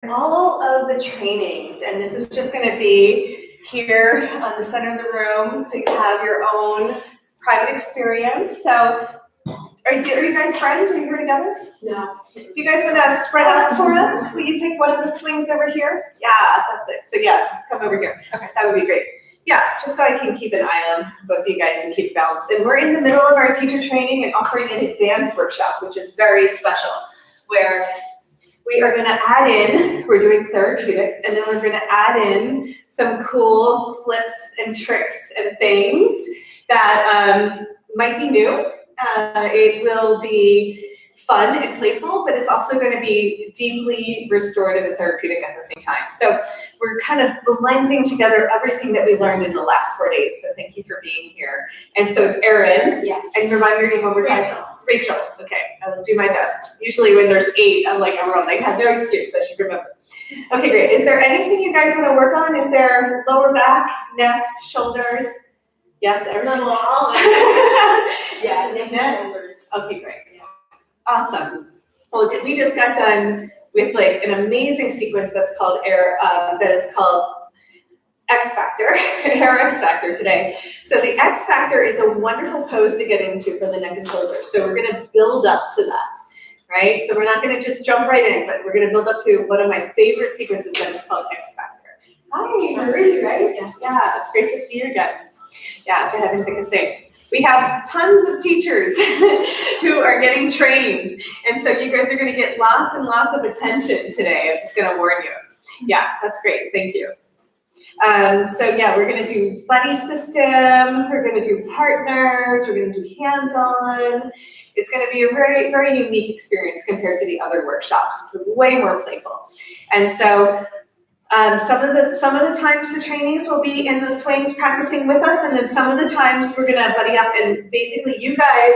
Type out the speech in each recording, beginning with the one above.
all of the trainings, and this is just going to be here on the center of the room, so you have your own private experience. So are you guys friends? Are you here together? No. Do you guys want to spread out for us? Will you take one of the swings over here? Yeah, that's it. So yeah, just come over here. Okay, that would be great. Yeah, just so I can keep an eye on both of you guys and keep balance. And we're in the middle of our teacher training and offering an advanced workshop, which is very special, where we are going to add in, we're doing therapeutics, and then we're going to add in some cool flips and tricks and things that might be new. It will be fun and playful, but it's also going to be deeply restorative and therapeutic at the same time. So we're kind of blending together everything that we learned in the last 4 days. So thank you for being here. And so it's Erin. Yes. And remind your name one more time. Rachel. Okay, I will do my best. Usually when there's 8, I'm like, everyone, I have no excuse. I should remember. Okay, great. Is there anything you guys want to work on? Is there lower back, neck, shoulders? Yes, everyone. Yeah, neck and shoulders. Okay, great. Yeah. Awesome. Well, we just got done with like an amazing sequence that's called that is called X Factor, AYRx Factor today. So the X Factor is a wonderful pose to get into for the neck and shoulders. So we're going to build up to that, right? So we're not going to just jump right in, but we're going to build up to one of my favorite sequences that is called X Factor. Hi, how are you, right? Yes. Yeah, it's great to see you again. Yeah, go ahead and pick a seat. We have tons of teachers who are getting trained. And so you guys are going to get lots and lots of attention today. I'm just going to warn you. Yeah, that's great. Thank you. So yeah, we're going to do buddy system. We're going to do partners. We're going to do hands-on. It's going to be a very, very unique experience compared to the other workshops. It's way more playful. And so some of the times the trainees will be in the swings practicing with us, and then some of the times we're gonna buddy up, and basically you guys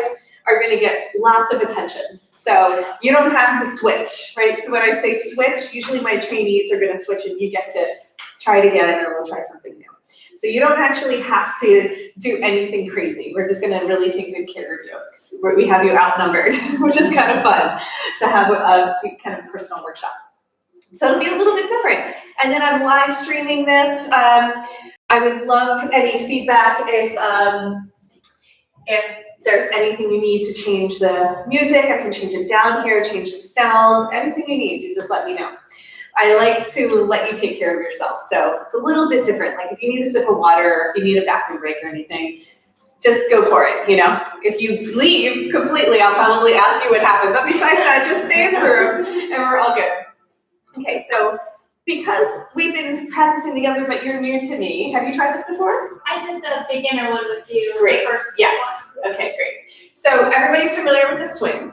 are gonna get lots of attention. So you don't have to switch, right? So when I say switch, usually my trainees are gonna switch and you get to try it again, or we'll try something new. So you don't actually have to do anything crazy. We're just gonna really take good care of you. We have you outnumbered, which is kind of fun to have a sweet kind of personal workshop. So it'll be a little bit different. And then I'm live streaming this. I would love any feedback if there's anything you need to change the music. I can change it down here, change the sound, anything you need, you just let me know. I like to let you take care of yourself. So it's a little bit different. Like if you need a sip of water, if you need a bathroom break or anything, just go for it, you know. If you leave completely, I'll probably ask you what happened. But besides that, just stay in the room and we're all good. Okay, so because we've been practicing together, but you're new to me, have you tried this before? I did the beginner one with you. Great. First. Yes. Okay, great. So everybody's familiar with the swing,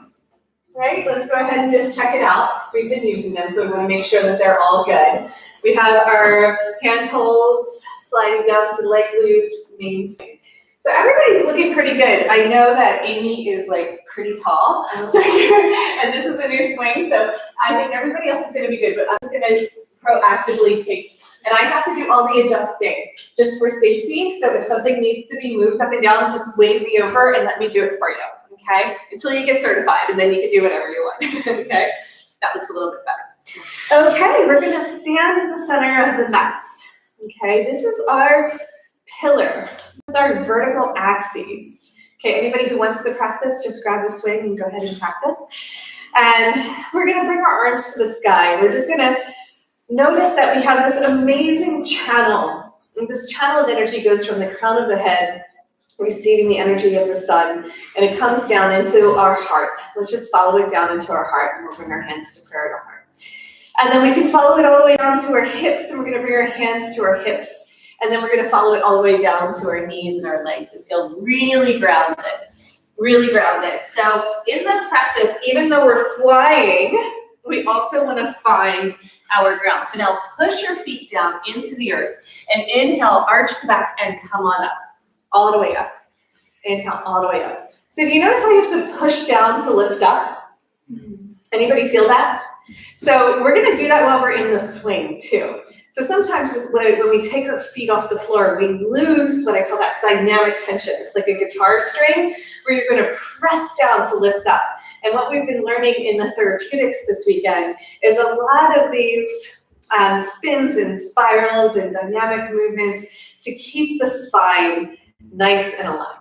right? Let's go ahead and just check it out because we've been using them, so we want to make sure that they're all good. We have our hand holds, sliding down to leg loops, main swing. So everybody's looking pretty good. I know that Amy is like pretty tall, so and this is a new swing, so I think everybody else is going to be good, but I'm just going to proactively take, and I have to do all the adjusting just for safety, so if something needs to be moved up and down, just wave me over and let me do it for you, okay? Until you get certified, and then you can do whatever you want, okay? That looks a little bit better. Okay, we're going to stand in the center of the mat, okay? This is our pillar. This is our vertical axes. Okay, anybody who wants to practice, just grab a swing and go ahead and practice. And we're going to bring our arms to the sky. We're just going to notice that we have this amazing channel. And this channel of energy goes from the crown of the head, receiving the energy of the sun, and it comes down into our heart. Let's just follow it down into our heart, and we'll bring our hands to prayer to our heart. And then we can follow it all the way down to our hips, and we're going to bring our hands to our hips. And then we're going to follow it all the way down to our knees and our legs and feel really grounded, really grounded. So in this practice, even though we're flying, we also want to find our ground. So now push your feet down into the earth and inhale, arch the back and come on up, all the way up. Inhale, all the way up. So do you notice how you have to push down to lift up? Anybody feel that? So we're going to do that while we're in the swing too. So sometimes when we take our feet off the floor, we lose what I call that dynamic tension. It's like a guitar string where you're going to press down to lift up. And what we've been learning in the therapeutics this weekend is a lot of these spins and spirals and dynamic movements to keep the spine nice and aligned.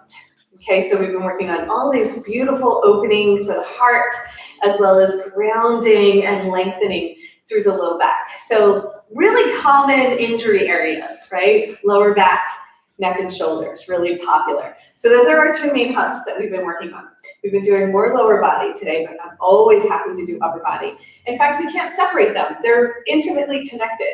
Okay, so we've been working on all these beautiful opening for the heart, as well as grounding and lengthening through the low back. So really common injury areas, right? Lower back, neck and shoulders, really popular. So those are our two main hubs that we've been working on. We've been doing more lower body today, but I'm always happy to do upper body. In fact, we can't separate them. They're intimately connected.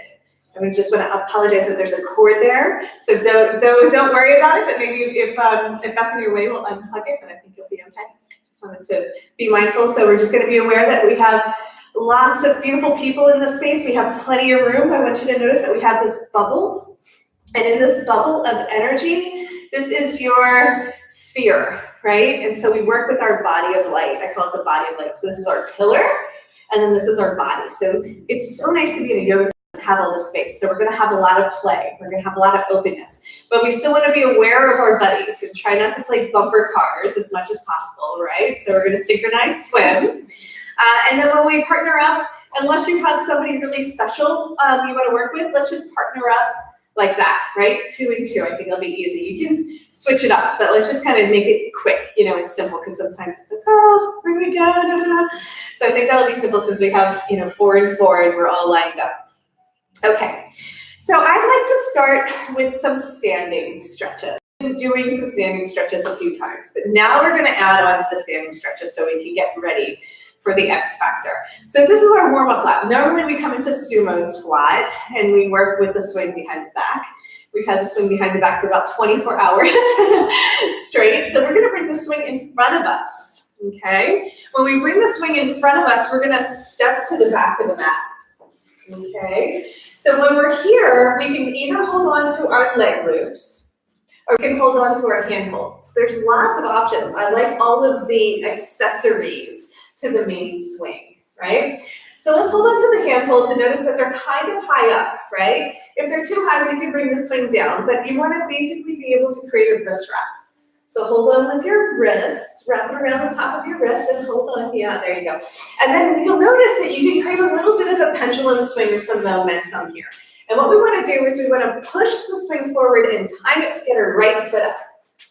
And we just want to apologize that there's a cord there. So don't worry about it, but maybe if that's in your way, we'll unplug it, but I think you'll be okay. Just wanted to be mindful. So we're just going to be aware that we have lots of beautiful people in the space. We have plenty of room. I want you to notice that we have this bubble. And in this bubble of energy, this is your sphere, right? And so we work with our body of light. I call it the body of light. So this is our pillar, and then this is our body. So it's so nice to be in a yoga and have all this space. So we're going to have a lot of play. We're going to have a lot of openness. But we still want to be aware of our buddies and try not to play bumper cars as much as possible, right? So we're going to synchronize swim. And then when we partner up, unless you have somebody really special you want to work with, let's just partner up like that, right? 2 and 2, I think it'll be easy. You can switch it up, but let's just kind of make it quick, and simple, because sometimes it's like, oh, here we go, da, da, da. So I think that'll be simple since we have, 4 and 4 and we're all lined up. Okay, so I'd like to start with some standing stretches. I've been doing some standing stretches a few times, but now we're gonna add on to the standing stretches so we can get ready for the X factor. So this is our warm-up lap. Normally we come into sumo squat and we work with the swing behind the back. We've had the swing behind the back for about 24 hours straight. So we're gonna bring the swing in front of us, okay? When we bring the swing in front of us, we're gonna step to the back of the mat, okay? So when we're here, we can either hold on to our leg loops or we can hold on to our hand holds. There's lots of options. I like all of the accessories to the main swing, right? So let's hold on to the hand holds and notice that they're kind of high up, right? If they're too high, we can bring the swing down, but you want to basically be able to create a wrist wrap. So hold on with your wrists, wrap it around the top of your wrist and hold on, yeah, there you go. And then you'll notice that you can create a little bit of a pendulum swing or some momentum here. And what we want to do is we want to push the swing forward and time it to get our right foot up.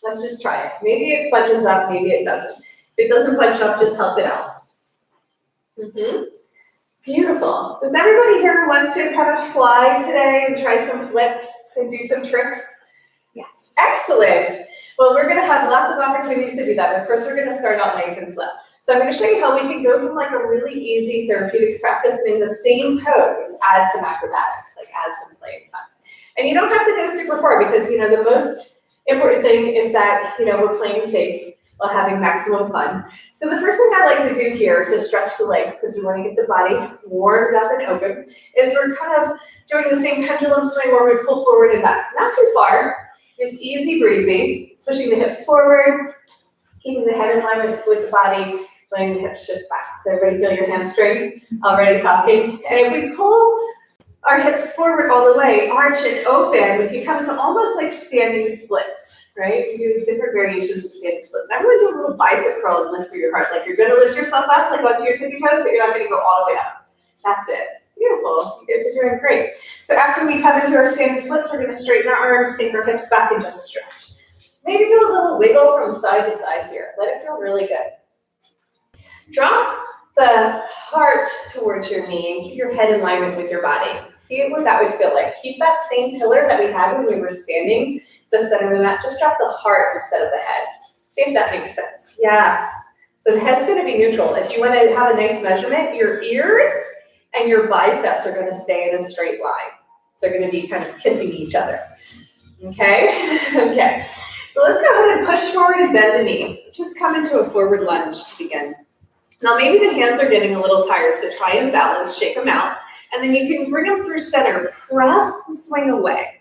Let's just try it. Maybe it bunches up, maybe it doesn't. If it doesn't bunch up, just help it out. Beautiful. Does everybody here want to kind of fly today and try some flips and do some tricks? Yes. Excellent. Well, we're going to have lots of opportunities to do that, but first we're going to start out nice and slow. So I'm going to show you how we can go from like a really easy therapeutics practice and in the same pose, add some acrobatics, like add some play and fun. And you don't have to go super far because, the most important thing is that, we're playing safe while having maximum fun. So the first thing I like to do here to stretch the legs, because we want to get the body warmed up and open, is we're kind of doing the same pendulum swing where we pull forward and back. Not too far, just easy breezy, pushing the hips forward, keeping the head in line with the body, letting the hips shift back. So everybody feel your hamstring already talking. And if we pull our hips forward all the way, arch and open, we can come to almost like standing splits, right? We do different variations of standing splits. Everyone do a little bicep curl and lift through your heart. Like you're gonna lift yourself up, like onto your tippy toes, but you're not gonna go all the way up. That's it. Beautiful. You guys are doing great. So after we come into our standing splits, we're gonna straighten our arms, sink our hips back, and just stretch. Maybe do a little wiggle from side to side here. Let it feel really good. Drop the heart towards your knee and keep your head in alignment with your body. See what that would feel like. Keep that same pillar that we had when we were standing, the center of the mat. Just drop the heart instead of the head. See if that makes sense. Yes. So the head's going to be neutral. If you want to have a nice measurement, your ears and your biceps are going to stay in a straight line. They're going to be kind of kissing each other. Okay? Okay. So let's go ahead and push forward and bend the knee. Just come into a forward lunge to begin. Now maybe the hands are getting a little tired, so try and balance, shake them out, and then you can bring them through center. Press the swing away.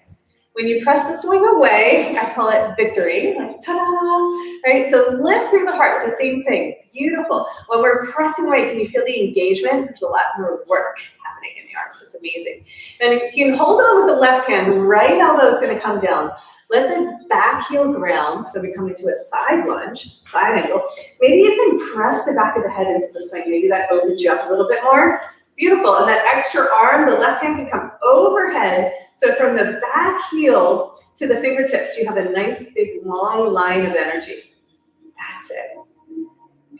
When you press the swing away, I call it victory, like ta-da, right? So lift through the heart, the same thing, beautiful. When we're pressing away, can you feel the engagement? There's a lot more work happening in the arms, it's amazing. Then you can hold on with the left hand, right elbow is gonna come down. Let the back heel ground, so we come into a side lunge, side angle. Maybe you can press the back of the head into the swing. Maybe that opens you up a little bit more. Beautiful, and that extra arm, the left hand can come overhead. So from the back heel to the fingertips, you have a nice big long line of energy. That's it.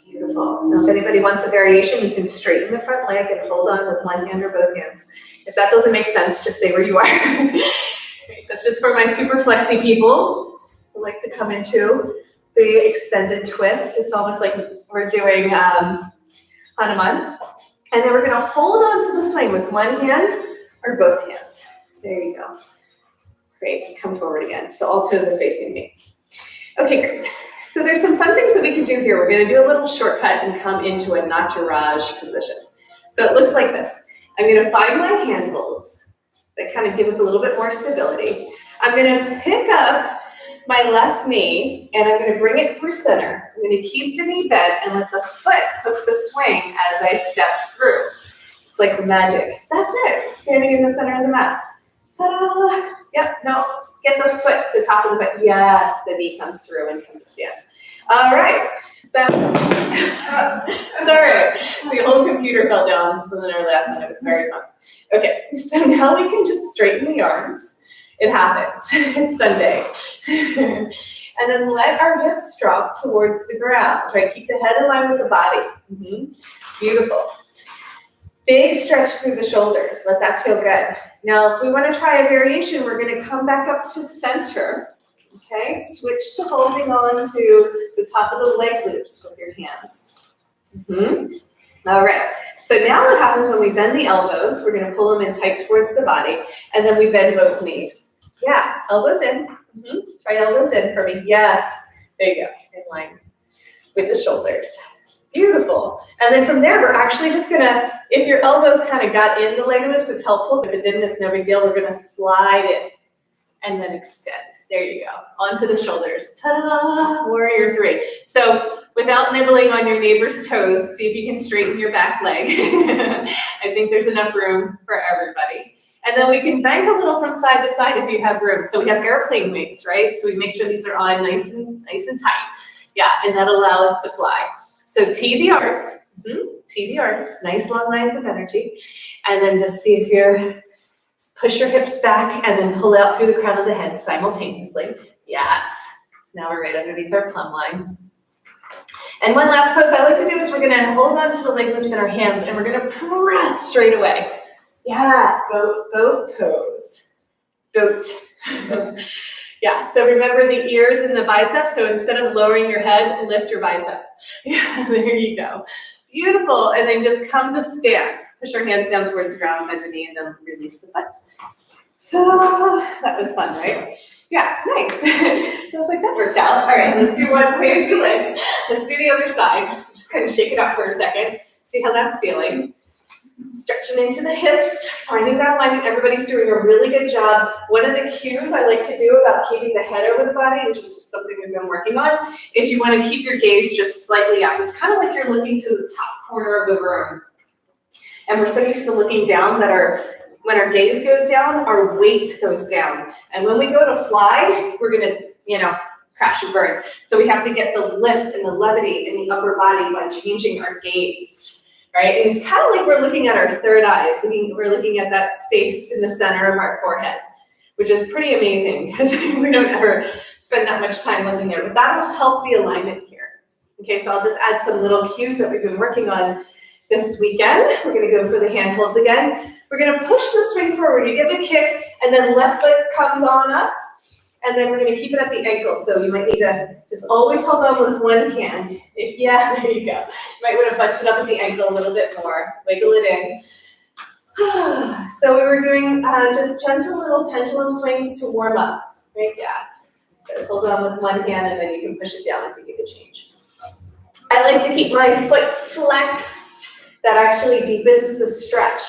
Beautiful. Now if anybody wants a variation, you can straighten the front leg and hold on with one hand or both hands. If that doesn't make sense, just stay where you are. That's just for my super flexy people who like to come into the extended twist. It's almost like we're doing Hanuman. And then we're gonna hold on to the swing with one hand or both hands. There you go. Great, come forward again. So all toes are facing me. Okay, great. So there's some fun things that we can do here. We're gonna do a little shortcut and come into a Nataraj position. So it looks like this. I'm gonna find my handholds that kind of give us a little bit more stability. I'm gonna pick up my left knee and I'm gonna bring it through center. I'm gonna keep the knee bent and let the foot hook the swing as I step through. It's like magic. That's it, standing in the center of the mat. Ta-da! Yep, no, get the foot, the top of the foot. Yes, the knee comes through and comes to stand. All right, so that's all right. The whole computer fell down from our last one. It was very fun. Okay, so now we can just straighten the arms. It happens. It's Sunday. And then let our hips drop towards the ground. Right, keep the head in line with the body. Beautiful. Big stretch through the shoulders. Let that feel good. Now, if we want to try a variation, we're going to come back up to center. Okay, switch to holding on to the top of the leg loops with your hands. All right, so now what happens when we bend the elbows, we're gonna pull them in tight towards the body, and then we bend both knees. Yeah, elbows in. Try elbows in for me. Yes, there you go, in line with the shoulders. Beautiful. And then from there, we're actually just gonna, if your elbows kind of got in the leg loops, it's helpful. If it didn't, it's no big deal. We're gonna slide it and then extend. There you go, onto the shoulders. Ta-da, warrior three. So without nibbling on your neighbor's toes, see if you can straighten your back leg. I think there's enough room for everybody. And then we can bank a little from side to side if you have room. So we have airplane wings, right? So we make sure these are on nice and tight. Yeah, and that'll allow us to fly. So tee the arms, nice long lines of energy. And then just see if you're, push your hips back and then pull out through the crown of the head simultaneously. Yes. So now we're right underneath our plumb line. And one last pose I like to do is we're gonna hold on to the leg loops in our hands and we're gonna press straight away. Yes, boat pose. Goat. Yeah, so remember the ears and the biceps. So instead of lowering your head, lift your biceps. Yeah, there you go. Beautiful, and then just come to stand. Push your hands down towards the ground, bend the knee, and then release the foot. Ta-da! That was fun, right? Yeah, nice. I was like, that worked out. All right, let's do one. We have two legs. Let's do the other side. So just kind of shake it out for a second. See how that's feeling. Stretching into the hips, finding that alignment. Everybody's doing a really good job. One of the cues I like to do about keeping the head over the body, which is just something we've been working on, is you want to keep your gaze just slightly up. It's kind of like you're looking to the top corner of the room. And we're so used to looking down that when our gaze goes down, our weight goes down. And when we go to fly, we're gonna, crash and burn. So we have to get the lift and the levity in the upper body by changing our gaze, right? And it's kind of like we're looking at our third eye. We're looking at that space in the center of our forehead, which is pretty amazing because we don't ever spend that much time looking there. But that'll help the alignment here. Okay, so I'll just add some little cues that we've been working on this weekend. We're gonna go for the handholds again. We're gonna push the swing forward. You get the kick, and then left foot comes on up, and then we're gonna keep it at the ankle. So you might need to just always hold on with one hand. There you go. You might wanna bunch it up at the ankle a little bit more. Wiggle it in. So we were doing just gentle little pendulum swings to warm up, right? Yeah. So hold on with one hand, and then you can push it down if you need to change. I like to keep my foot flexed. That actually deepens the stretch.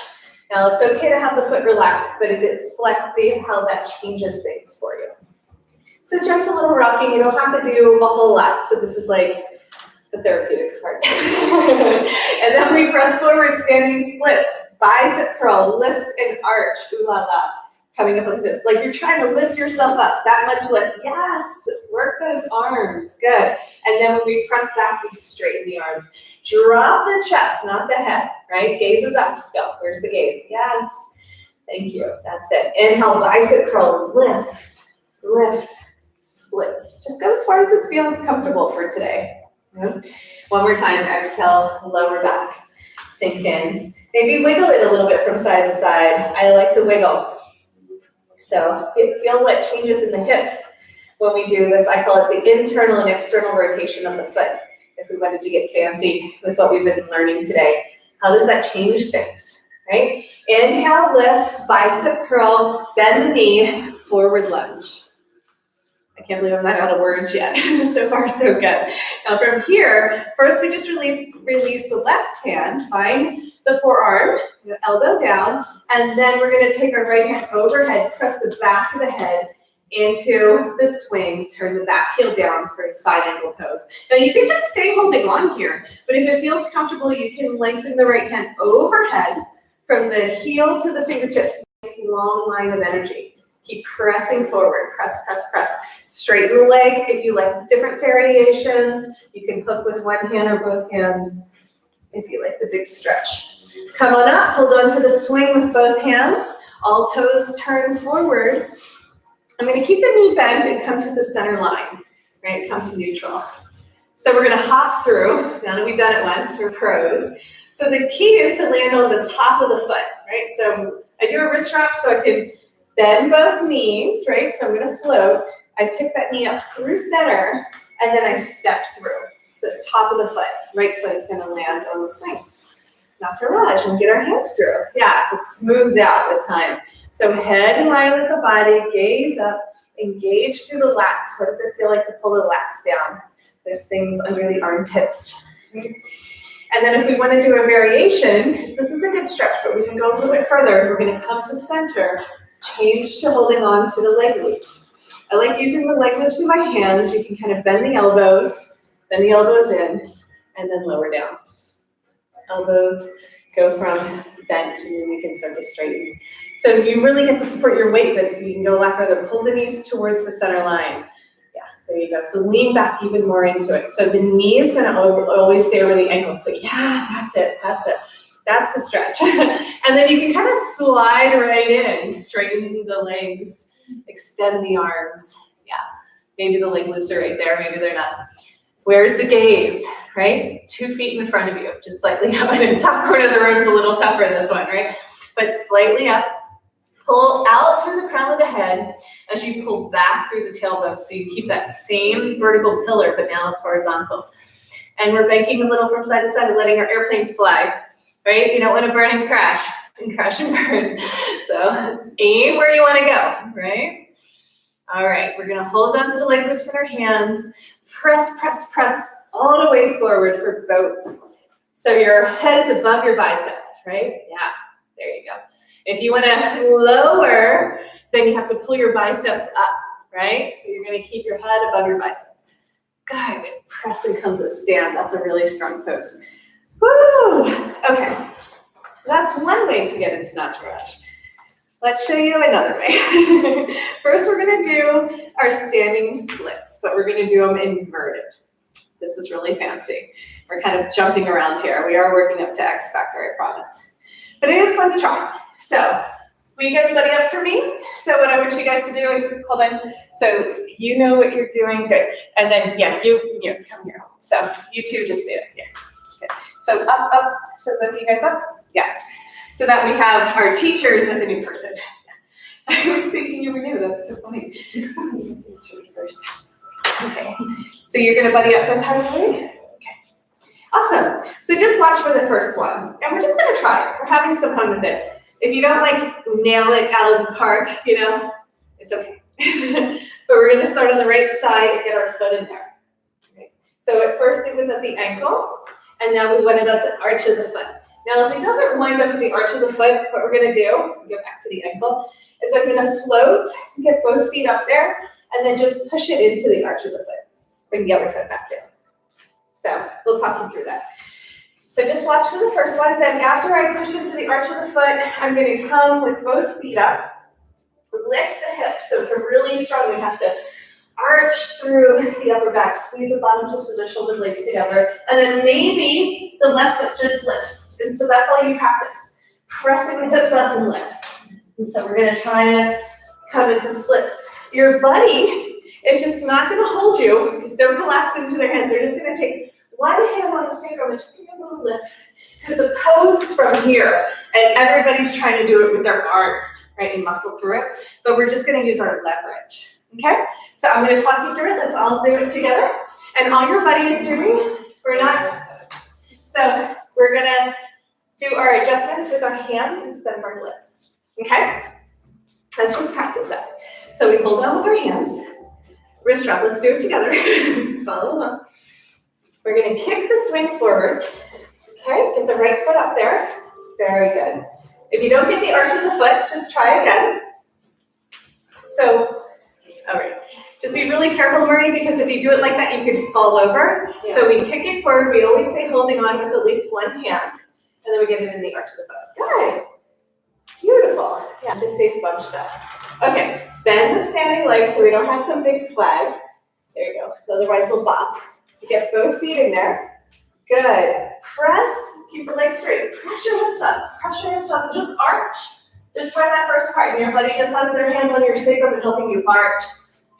Now it's okay to have the foot relaxed, but if it's flexed, see how that changes things for you. So gentle little rocking, you don't have to do a whole lot. So this is like the therapeutics part. And then we press forward, standing splits, bicep curl, lift and arch, ooh la la. coming up like this, like you're trying to lift yourself up, that much lift. Yes, work those arms, good. And then when we press back, we straighten the arms. Drop the chest, not the head, right? Gaze is up still. Where's the gaze? Yes, thank you, that's it. Inhale, bicep curl, lift, lift, splits. Just go as far as it feels comfortable for today. One more time, exhale, lower back, sink in. Maybe wiggle it a little bit from side to side. I like to wiggle. So feel what changes in the hips when we do this. I call it the internal and external rotation of the foot. If we wanted to get fancy with what we've been learning today, how does that change things, right? Inhale, lift, bicep curl, bend the knee, forward lunge. I can't believe I'm not out of words yet. So far, so good. Now from here, first we just release the left hand, find the forearm, the elbow down, and then we're gonna take our right hand overhead, press the back of the head into the swing, turn the back heel down for a side angle pose. Now you can just stay holding on here, but if it feels comfortable, you can lengthen the right hand overhead from the heel to the fingertips. Nice long line of energy. Keep pressing forward, press, press, press. Straighten the leg. If you like different variations, you can hook with one hand or both hands if you like the big stretch. Come on up, hold on to the swing with both hands. All toes turn forward. I'm gonna keep the knee bent and come to the center line, right? Come to neutral. So we're gonna hop through. Now that we've done it once, we're pros. So the key is to land on the top of the foot, right? So I do a wrist wrap so I can bend both knees, right? So I'm gonna float. I pick that knee up through center, and then I step through. So the top of the foot, right foot is gonna land on the swing. Not to rush and get our hands through. Yeah, it smooths out with time. So head in line with the body, gaze up, engage through the lats. What does it feel like to pull the lats down? There's things under the armpits. And then if we want to do a variation, because this is a good stretch, but we can go a little bit further, we're gonna come to center, change to holding on to the leg loops. I like using the leg loops in my hands. You can kind of bend the elbows in, and then lower down. Elbows go from bent, and then you can start to straighten. So you really get to support your weight, but you can go a lot further. Pull the knees towards the center line. Yeah, there you go. So lean back even more into it. So the knee is gonna always stay over the ankle. So yeah, that's it, that's it. That's the stretch. And then you can kind of slide right in, straighten the legs, extend the arms. Yeah, maybe the leg loops are right there, maybe they're not. Where's the gaze, right? 2 feet in front of you, just slightly up. In the top corner of the room is a little tougher, this one, right? But slightly up. Pull out through the crown of the head as you pull back through the tailbone. So you keep that same vertical pillar, but now it's horizontal. And we're banking a little from side to side and letting our airplanes fly, right? You don't want to burn and crash and burn. So aim where you want to go, right? All right, we're going to hold on to the leg loops in our hands. Press, press, press all the way forward for boat. So your head is above your biceps, right? Yeah, there you go. If you want to lower, then you have to pull your biceps up, right? You're going to keep your head above your biceps. Good. Press and come to stand. That's a really strong pose. Woo! Okay. So that's one way to get into not to rush. Let's show you another way. First, we're going to do our standing splits, but we're going to do them inverted. This is really fancy. We're kind of jumping around here. We are working up to X Factor, I promise. But it is fun to try. So, will you guys buddy up for me? So what I want you guys to do is, hold on. So you know what you're doing, good. And then, yeah, you come here. So you two just stay up here. Okay. So up. So both of you guys up. Yeah. So that we have our teachers with a new person. I was thinking you were new. That's so funny. Okay. So you're going to buddy up with Healy? Okay. Awesome. So just watch for the first one. And we're just going to try it. We're having some fun with it. If you don't nail it out of the park, it's okay. But we're going to start on the right side and get our foot in there. Okay. So at first it was at the ankle, and now we went it at the arch of the foot. Now, if it doesn't wind up at the arch of the foot, what we're going to do, go back to the ankle, is I'm going to float, get both feet up there, and then just push it into the arch of the foot. Bring the other foot back down. So we'll talk you through that. So just watch for the first one. Then after I push into the arch of the foot, I'm going to come with both feet up. Lift the hips, so it's a really strong, we have to arch through the upper back, squeeze the bottom tips of the shoulder blades together, and then maybe the left foot just lifts. And so that's all you practice, pressing the hips up and lift. And so we're gonna try to come into splits. Your buddy is just not gonna hold you, because don't collapse into their hands. They're just gonna take one hand on the sacrum and just give you a little lift. Because the pose is from here, and everybody's trying to do it with their arms, right, and muscle through it, but we're just gonna use our leverage, okay? So I'm gonna talk you through it, let's all do it together. And all your buddy is doing, so we're gonna do our adjustments with our hands instead of our lips, okay? Let's just practice that. So we hold on with our hands, wrist wrap, let's do it together. Let's follow along. We're gonna kick the swing forward. Okay, get the right foot up there. Very good. If you don't get the arch of the foot, just try again. So, all right. Just be really careful, Marie, because if you do it like that, you could fall over. Yeah. So we kick it forward. We always stay holding on with at least one hand, and then we get it in the arch of the foot. Good. Beautiful. Yeah, just stays bunched up. Okay, bend the standing leg so we don't have some big swag. There you go. Otherwise, we'll bop. You get both feet in there. Good. Press, keep the legs straight. Press your hips up. Press your hips up and just arch. Just try that first part. And your buddy just has their hand on your sacrum and helping you arch.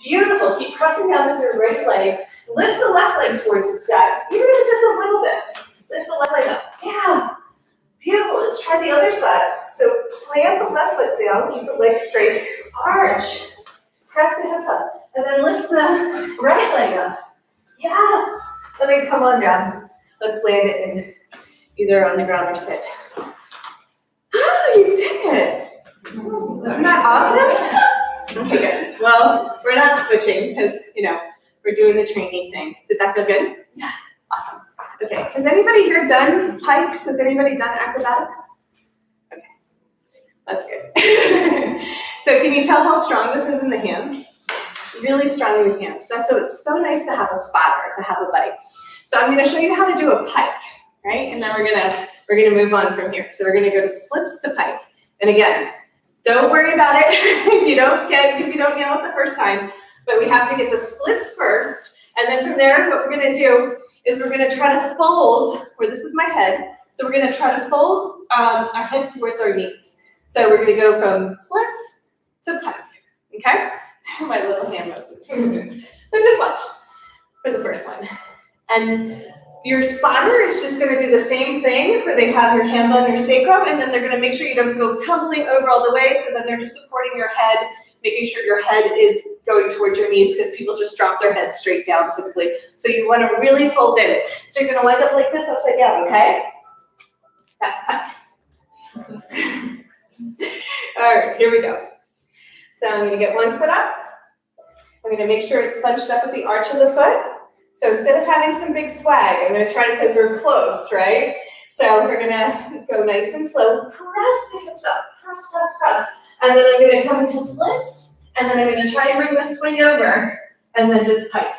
Beautiful. Keep pressing down with your right leg. Lift the left leg towards the sky. Even if it's just a little bit. Lift the left leg up. Yeah. Beautiful. Let's try the other side. So plant the left foot down. Keep the legs straight. Arch. Press the hips up. And then lift the right leg up. Yes. And then come on down. Let's land it in either on the ground or sit. Oh, you did it. Isn't that awesome? Okay, good. Well, we're not switching because, we're doing the training thing. Did that feel good? Yeah. Awesome. Okay. Has anybody here done pikes? Has anybody done acrobatics? Okay. That's good. So can you tell how strong this is in the hands? Really strong in the hands. That's so it's so nice to have a spotter, to have a buddy. So I'm going to show you how to do a pike, right? And then we're gonna move on from here. So we're going to go to splits to pike. And again, don't worry about it if you don't nail it the first time. But we have to get the splits first, and then from there, what we're going to do is we're going to try to fold. Where this is my head. So we're going to try to fold our head towards our knees. So we're going to go from splits to pike. Okay? My little hand movements. So just watch for the first one. And your spotter is just going to do the same thing where they have your hand on your sacrum, and then they're going to make sure you don't go tumbling over all the way, so then they're just supporting your head, making sure your head is going towards your knees, because people just drop their head straight down typically. So you want to really fold in. So you're going to wind up like this upside down, okay? That's fine. All right, here we go. So I'm going to get one foot up. I'm going to make sure it's bunched up at the arch of the foot. So instead of having some big swag, I'm going to try to, because we're close, right? So we're going to go nice and slow. Press the hips up. Press, press, press. And then I'm going to come into splits. And then I'm going to try to bring the swing over. And then just pike.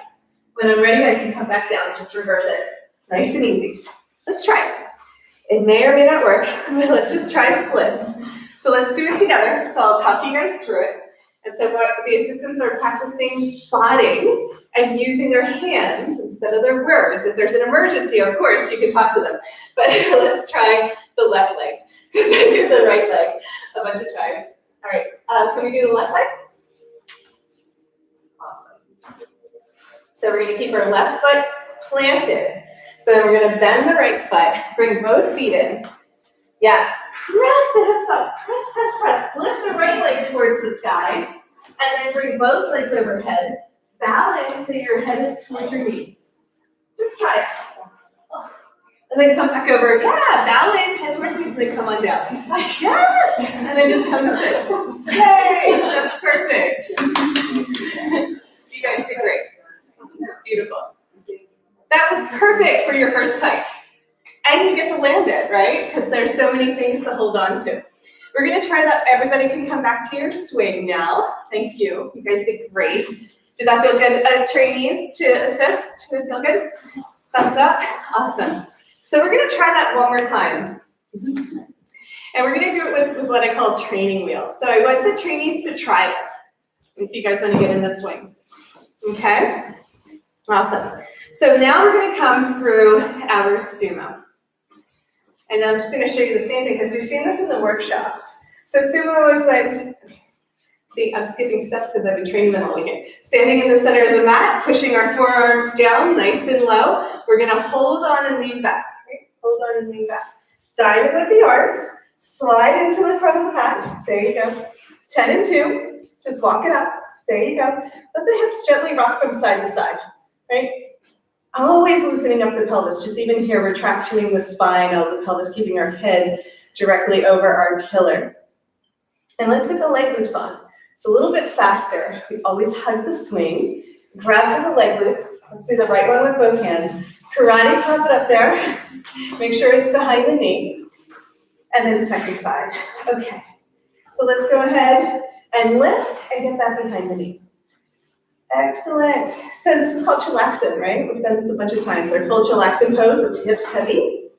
When I'm ready, I can come back down. Just reverse it. Nice and easy. Let's try it. It may or may not work, but let's just try splits. So let's do it together. So I'll talk you guys through it. And so the assistants are practicing spotting and using their hands instead of their words. If there's an emergency, of course, you can talk to them. But let's try the left leg, because I did the right leg a bunch of times. All right, can we do the left leg? Awesome. So we're going to keep our left foot planted. So then we're going to bend the right foot, bring both feet in. Yes, press the hips up, press, press, press. Lift the right leg towards the sky, and then bring both legs overhead. Balance so your head is towards your knees. Just try it. And then come back over. Yeah, balance, head towards knees, and then come on down. Yes! And then just come to sit. Yay! That's perfect. You guys did great. Beautiful. That was perfect for your first pike. And you get to land it, right? Because there's so many things to hold on to. We're going to try that. Everybody can come back to your swing now. Thank you. You guys did great. Did that feel good? Trainees to assist? Did it feel good? Thumbs up? Awesome. So we're going to try that one more time. And we're gonna do it with what I call training wheels. So I want the trainees to try it, if you guys wanna get in the swing. Okay? Awesome. So now we're gonna come through our sumo. And I'm just gonna show you the same thing, because we've seen this in the workshops. So sumo is when, see, I'm skipping steps because I've been training them all weekend. Standing in the center of the mat, pushing our forearms down nice and low. We're gonna hold on and lean back. Right? Hold on and lean back. Dive with the arms, slide into the front of the mat. There you go. 10 and 2, just walk it up. There you go. Let the hips gently rock from side to side, right? Always loosening up the pelvis. Just even here, we're tractioning the spine of the pelvis, keeping our head directly over our pillar. And let's get the leg loops on. It's a little bit faster. We always hug the swing, grab for the leg loop. Let's do the right one with both hands. Karate chop it up there. Make sure it's behind the knee. And then second side. Okay. So let's go ahead and lift and get that behind the knee. Excellent. So this is called chilaxin, right? We've done this a bunch of times. Our full chilaxin pose is hips heavy,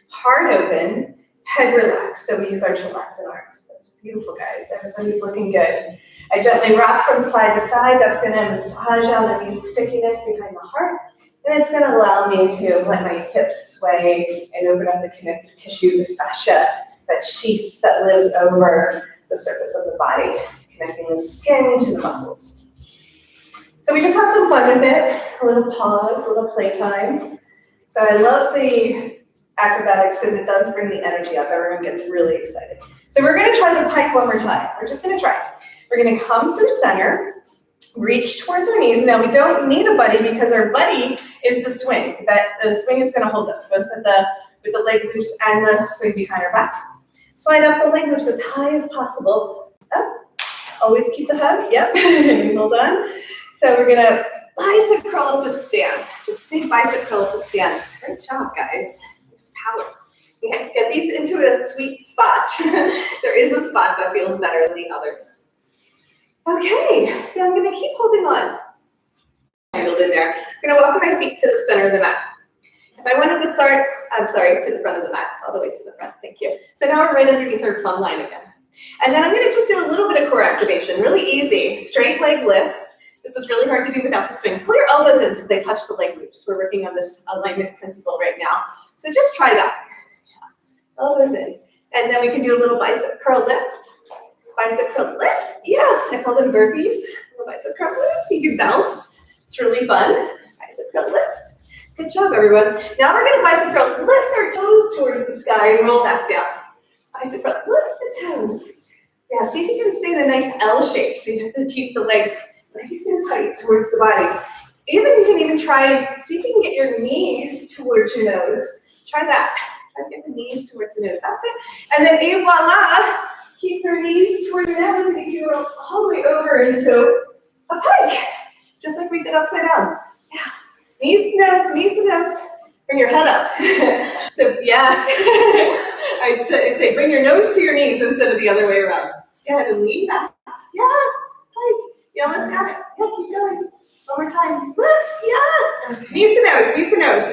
heart open, head relaxed. So we use our chilaxin arms. That's beautiful, guys. Everybody's looking good. I gently rock from side to side. That's going to massage out any stickiness behind the heart. And it's going to allow me to let my hips sway and open up the connective tissue, the fascia, that sheath that lives over the surface of the body, connecting the skin to the muscles. So we just have some fun with it, a little pause, a little playtime. So I love the acrobatics because it does bring the energy up. Everyone gets really excited. So we're going to try the pike one more time. We're just going to try it. We're going to come through center, reach towards our knees. Now we don't need a buddy because our buddy is the swing. The swing is going to hold us both with the leg loops and the swing behind our back. Slide up the leg loops as high as possible. Up. Always keep the hug. Yep. Hold on. So we're gonna bicep curl up to stand. Just big bicep curl up to stand. Great job, guys. There's power. Okay, get these into a sweet spot. There is a spot that feels better than the others. Okay, so I'm gonna keep holding on. Handled in there. I'm gonna walk my feet to the center of the mat. If I wanted to start, I'm sorry, to the front of the mat, all the way to the front, thank you. So now we're right underneath our plumb line again. And then I'm gonna just do a little bit of core activation, really easy. Straight leg lifts. This is really hard to do without the swing. Pull your elbows in so they touch the leg loops. We're working on this alignment principle right now. So just try that. Elbows in. And then we can do a little bicep curl lift. Bicep curl lift. Yes, I call them burpees. A little bicep curl lift. You can bounce. It's really fun. Bicep curl lift. Good job, everyone. Now we're going to bicep curl, lift our toes towards the sky and roll back down. Bicep curl, lift the toes. Yeah, see if you can stay in a nice L shape. So you have to keep the legs nice and tight towards the body. You can even try, see if you can get your knees towards your nose. Try that. Try to get the knees towards the nose. That's it. And then, et voila, keep your knees toward your nose and you can go all the way over into a pike, just like we did upside down. Yeah. Knees to nose, bring your head up. So yes, I'd say bring your nose to your knees instead of the other way around. Go ahead and lean back. Yes, like, you almost got it. Yeah, keep going. One more time. Lift, yes. Okay. Knees to nose.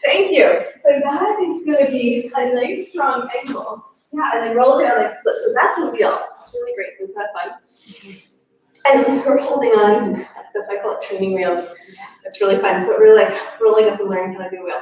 Thank you. So that is going to be a nice strong ankle. Yeah, and then roll down like this. So that's a wheel. It's really great. We've had fun. And we're holding on, that's why I call it training wheels. It's really fun, but we're like rolling up and learning how to do a wheel.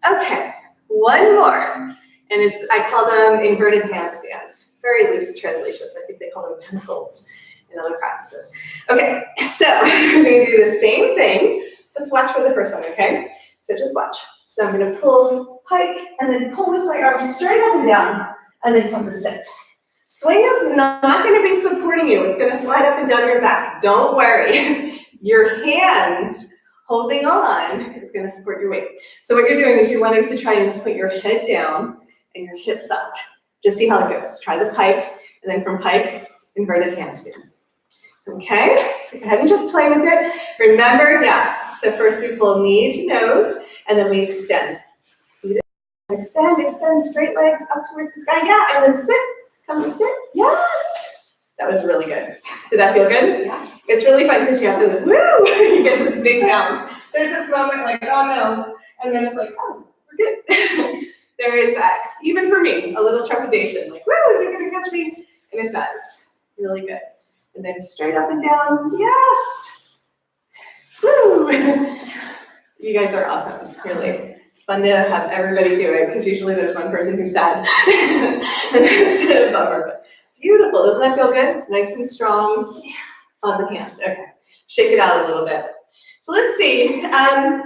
Okay, one more. And I call them inverted handstands. Very loose translations. I think they call them pencils in other practices. Okay, so we're going to do the same thing. Just watch for the first one, okay? So just watch. So I'm going to pull, pike, and then pull with my arms straight up and down, and then come to sit. Swing is not going to be supporting you. It's going to slide up and down your back. Don't worry. Your hands holding on is going to support your weight. So what you're doing is you're wanting to try and put your head down and your hips up. Just see how it goes. Try the pike, and then from pike, inverted handstand. Okay? So go ahead and just play with it. Remember, yeah, so first we pull knee to nose, and then we extend. Extend, straight legs up towards the sky. Yeah, and then sit. Come to sit. Yes! That was really good. Did that feel good? Yeah. It's really fun because you have to, woo! You get this big bounce. There's this moment like, oh no. And then it's like, oh, we're good. there is that, even for me, a little trepidation, like, woo, is it gonna catch me? And it does, really good. And then straight up and down, yes! Woo! You guys are awesome, really. It's fun to have everybody do it, because usually there's one person who's sad. And that's a bummer, but beautiful, doesn't that feel good? It's nice and strong on the hands, okay. Shake it out a little bit. So let's see,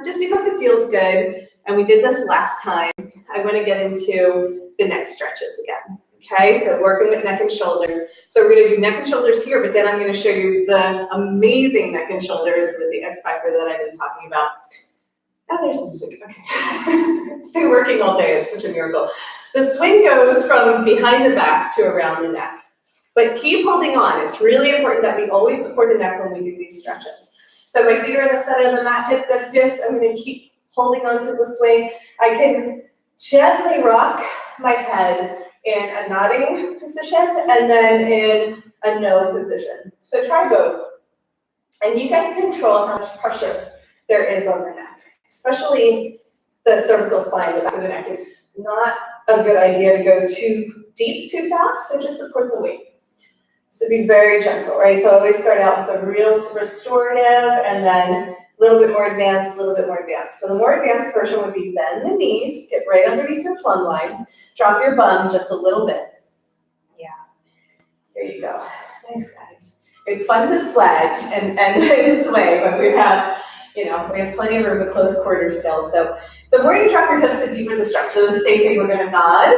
just because it feels good, and we did this last time, I want to get into the neck stretches again. Okay, so working with neck and shoulders. So we're going to do neck and shoulders here, but then I'm going to show you the amazing neck and shoulders with the X factor that I've been talking about. Oh, there's the music. Okay. It's been working all day. It's such a miracle. The swing goes from behind the back to around the neck. But keep holding on. It's really important that we always support the neck when we do these stretches. So my feet are in the center of the mat, hip distance. I'm going to keep holding on to the swing. I can gently rock my head in a nodding position and then in a no position. So try both. And you get to control how much pressure there is on the neck, especially the cervical spine, the back of the neck. It's not a good idea to go too deep too fast, so just support the weight. So be very gentle, right? So I always start out with a real restorative and then a little bit more advanced, a little bit more advanced. So the more advanced version would be bend the knees, get right underneath your plumb line, drop your bum just a little bit. Yeah, there you go. Nice, guys. It's fun to swag and sway, but we have plenty of room at close quarters still. So the more you drop your hips, the deeper the stretch. So the same thing, we're gonna nod.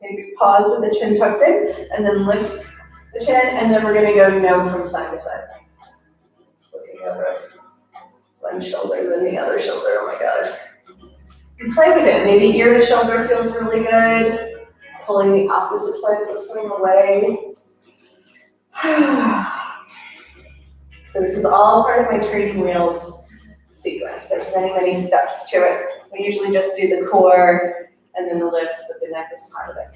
Maybe pause with the chin tucked in, and then lift the chin, and then we're gonna go no from side to side. Just looking over one shoulder, then the other shoulder, oh my God. And play with it, maybe ear to shoulder feels really good. Pulling the opposite side of the swing away. So this is all part of my training wheels sequence. There's many, many steps to it. We usually just do the core and then the lifts, but the neck is part of it.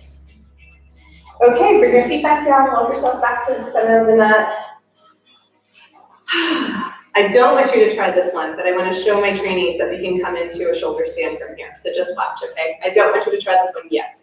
Okay, bring your feet back down, walk yourself back to the center of the mat. I don't want you to try this one, but I want to show my trainees that we can come into a shoulder stand from here. So just watch, okay? I don't want you to try this one yet.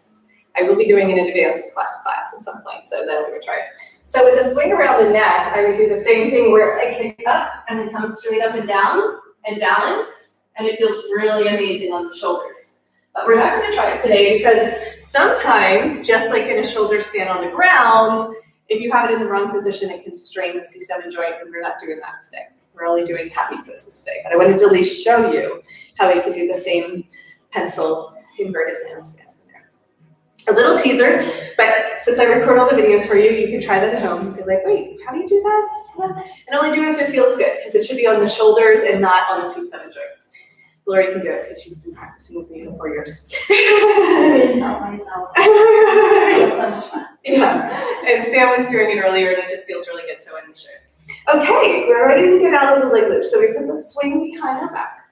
I will be doing an advanced class at some point, so then we're going to try it. So with the swing around the neck, I would do the same thing where I kick up and then come straight up and down and balance, and it feels really amazing on the shoulders. But we're not going to try it today because sometimes, just like in a shoulder stand on the ground, if you have it in the wrong position, it can strain the C7 joint, and we're not doing that today. We're only doing happy poses today. But I wanted to at least show you how you can do the same pencil inverted handstand. A little teaser, but since I record all the videos for you, you can try that at home. You're like, wait, how do you do that? And only do it if it feels good, because it should be on the shoulders and not on the C7 joint. Lori can do it because she's been practicing with me for 4 years. I didn't help myself. Yeah, and Sam was doing it earlier, and it just feels really good, so I wanted to show you. Okay, we're ready to get out of the leg loop. So we put the swing behind our back.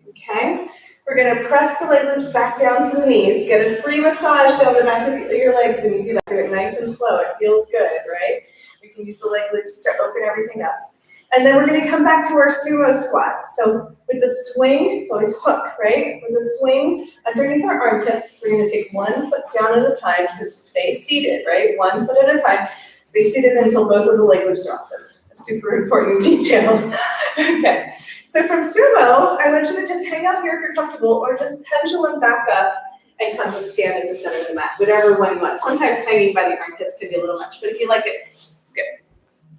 Okay, we're going to press the leg loops back down to the knees. Get a free massage down the back of your legs when you do that. Do it nice and slow. It feels good, right? We can use the leg loops to open everything up. And then we're going to come back to our sumo squat. So with the swing, it's always hook, right? With the swing underneath our armpits, we're going to take one foot down at a time. So stay seated, right? 1 foot at a time. Stay seated until both of the leg loops are off. That's a super important detail. Okay. So from sumo, I want you to just hang out here if you're comfortable, or just pendulum back up and come to stand at the center of the mat, whatever one you want. Sometimes hanging by the armpits can be a little much, but if you like it, it's good.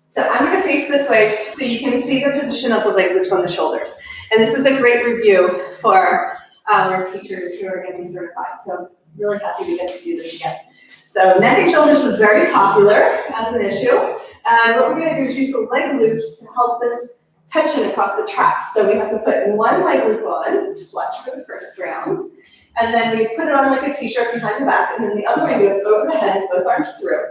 So I'm going to face this way so you can see the position of the leg loops on the shoulders. And this is a great review for our teachers who are going to be certified. So I'm really happy to get to do this again. So neck and shoulders is very popular as an issue. And what we're going to do is use the leg loops to help this tension across the traps. So we have to put one leg loop on, just watch for the first round. And then we put it on like a t-shirt behind the back, and then the other one goes over the head, both arms through.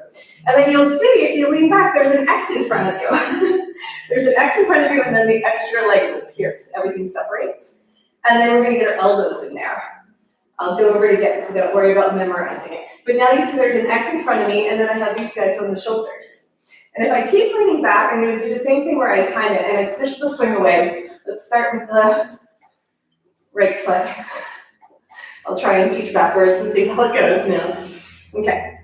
And then you'll see, if you lean back, there's an X in front of you. There's an X in front of you, and then the extra leg loop here, so everything separates. And then we're gonna get our elbows in there. I'll go over it again, so don't worry about memorizing it. But now you see there's an X in front of me, and then I have these guys on the shoulders. And if I keep leaning back, I'm gonna do the same thing where I time it, and I push the swing away. Let's start with the right foot. I'll try and teach backwards and see how it goes now. Okay.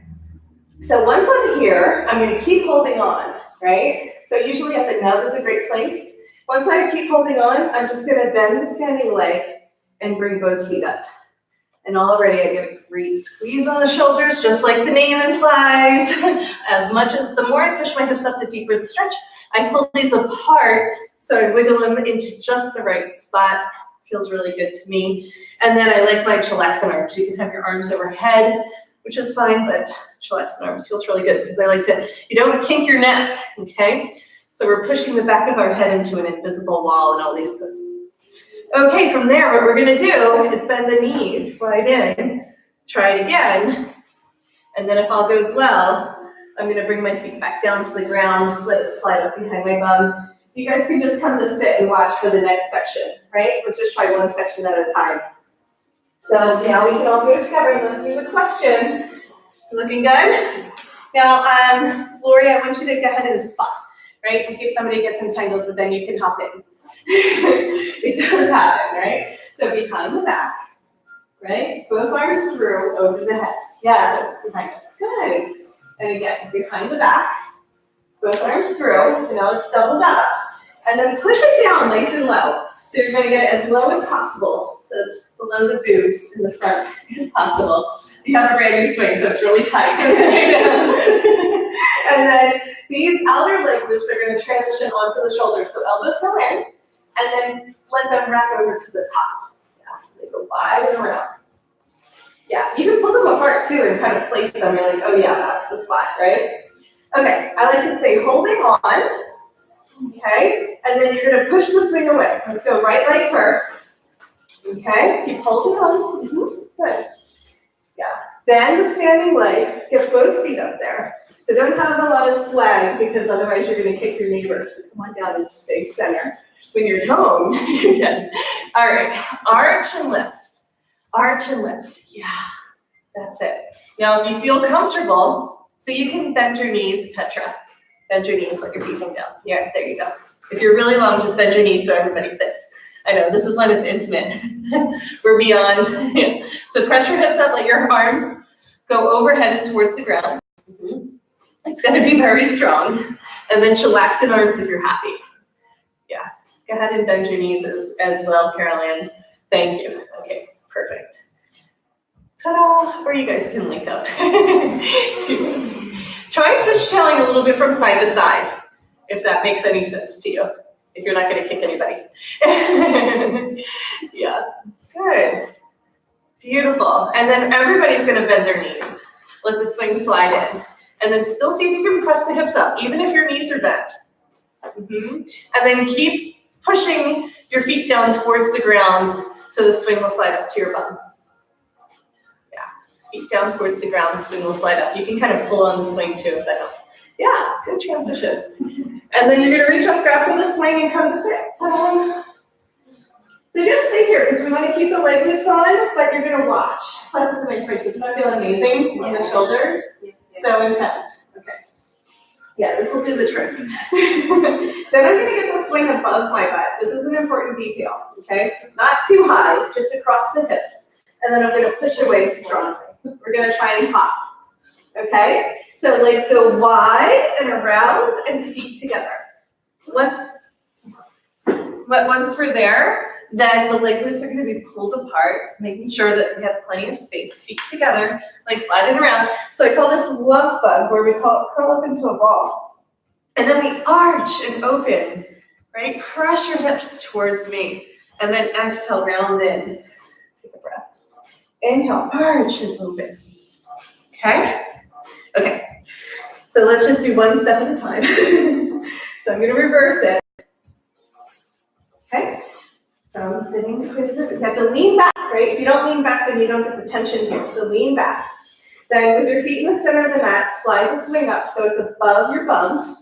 So once I'm here, I'm going to keep holding on, right? So usually at the nub is a great place. Once I keep holding on, I'm just going to bend the standing leg and bring both feet up. And already I get a great squeeze on the shoulders, just like the name implies. As much as the more I push my hips up, the deeper the stretch. I pull these apart, so I wiggle them into just the right spot. Feels really good to me. And then I like my chillaxin arms. You can have your arms overhead, which is fine, but chillaxin arms feels really good because I like to, you don't kink your neck, okay? So we're pushing the back of our head into an invisible wall in all these poses. Okay, from there, what we're gonna do is bend the knees, slide in, try it again, and then if all goes well, I'm gonna bring my feet back down to the ground, let it slide up behind my bum. You guys can just come to sit and watch for the next section, right? Let's just try one section at a time. So now we can all do it together unless there's a question. Looking good? Now, Lori, I want you to go ahead and spot, right? In case somebody gets entangled, but then you can hop in. It does happen, right? So behind the back, right? Both arms through, over the head. Yeah, so it's behind us. Good. And again, behind the back, both arms through. So now it's doubled up. And then push it down nice and low. So you're going to get it as low as possible. So it's below the boobs in the front if possible. You have a brand new swing, so it's really tight. And then these outer leg loops are going to transition onto the shoulders. So elbows go in, and then let them wrap over to the top. Yeah, so they go wide and around. Yeah, you can pull them apart too and kind of place them. You're like, oh yeah, that's the spot, right? Okay, I like to stay holding on. Okay, and then you're going to push the swing away. Let's go right leg first. Okay, keep holding on. Good. Yeah, bend the standing leg. Get both feet up there. So don't have a lot of swag because otherwise you're going to kick your neighbor. So come on down and stay center. When you're home, you're good. All right, arch and lift. Arch and lift. Yeah, that's it. Now, if you feel comfortable, so you can bend your knees, Petra. Bend your knees, let your feet come down. Yeah, there you go. If you're really long, just bend your knees so everybody fits. I know, this is when it's intimate. We're beyond. So press your hips up, let your arms go overhead and towards the ground. It's gonna be very strong. And then chillaxin arms if you're happy. Yeah, go ahead and bend your knees as well, Carol-Ann. Thank you. Okay, perfect. Ta-da! Or you guys can link up. Try fishtailing a little bit from side to side, if that makes any sense to you, if you're not going to kick anybody. Yeah, good. Beautiful. And then everybody's going to bend their knees. Let the swing slide in. And then still see if you can press the hips up, even if your knees are bent. And then keep pushing your feet down towards the ground so the swing will slide up to your bum. Feet down towards the ground, the swing will slide up. You can kind of pull on the swing too if that helps. Yeah, good transition. And then you're gonna reach up, grab for the swing and come to sit. So just stay here because we want to keep the leg loops on, but you're gonna watch. Plus it's a nice break. Doesn't that feel amazing on the shoulders? So intense. Okay. Yeah, this will do the trick. Then I'm gonna get the swing above my butt. This is an important detail, okay? Not too high, just across the hips. And then I'm gonna push away strongly. We're gonna try and hop, okay? So legs go wide and around and feet together. Once we're there, then the leg loops are gonna be pulled apart, making sure that we have plenty of space. Feet together, legs sliding around. So I call this love bug, where we curl up into a ball. And then we arch and open, right? Press your hips towards me. And then exhale, round in. Take a breath. Inhale, arch and open. Okay? Okay. So let's just do one step at a time. So I'm going to reverse it. Okay? From sitting, you have to lean back, right? If you don't lean back, then you don't get the tension here. So lean back. Then with your feet in the center of the mat, slide the swing up so it's above your bum.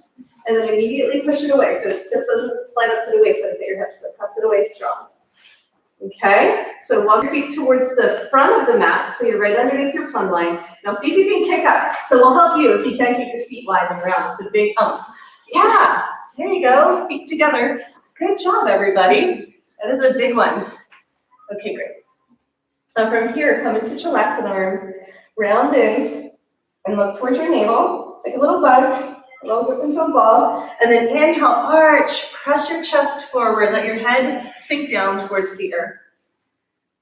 And then immediately push it away. So it just doesn't slide up to the waist, but it's at your hips. So press it away strong. Okay, so walk your feet towards the front of the mat, so you're right underneath your plumb line. Now see if you can kick up. So we'll help you if you can keep your feet wide and around. It's a big umph. Yeah, there you go, feet together. Good job, everybody. That is a big one. Okay, great. So from here, come into chillaxing arms, round in, and look towards your navel. It's like a little bug, rolls up into a ball, and then inhale, arch, press your chest forward, let your head sink down towards the earth.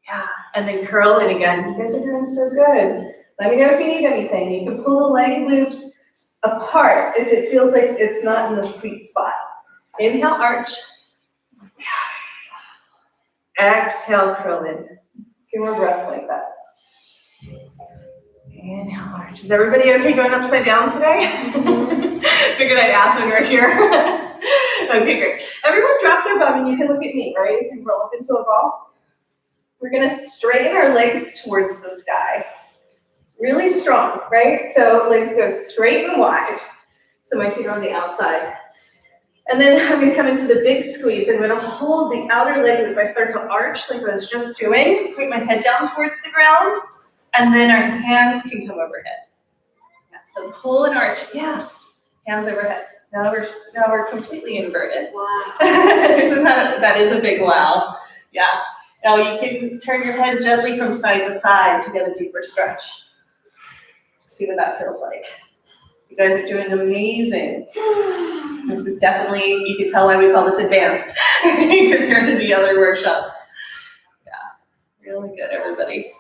Yeah, and then curl in again. You guys are doing so good. Let me know if you need anything. You can pull the leg loops apart if it feels like it's not in the sweet spot. Inhale, arch. Exhale, curl in. A few more breaths like that. Inhale, arch. Is everybody okay going upside down today? Figured I'd ask when we're here. Okay, great. Everyone drop their bum and you can look at me, right? You can roll up into a ball. We're gonna straighten our legs towards the sky. Really strong, right? So legs go straight and wide. So my feet are on the outside. And then I'm gonna come into the big squeeze. I'm gonna hold the outer leg loop. I start to arch like I was just doing. Point my head down towards the ground. And then our hands can come overhead. Yeah, so pull and arch, yes. Hands overhead. Now we're completely inverted. Wow. Isn't that is a big wow. Yeah. Now you can turn your head gently from side to side to get a deeper stretch. See what that feels like. You guys are doing amazing. This is definitely, you can tell why we call this advanced compared to the other workshops. Yeah, really good, everybody.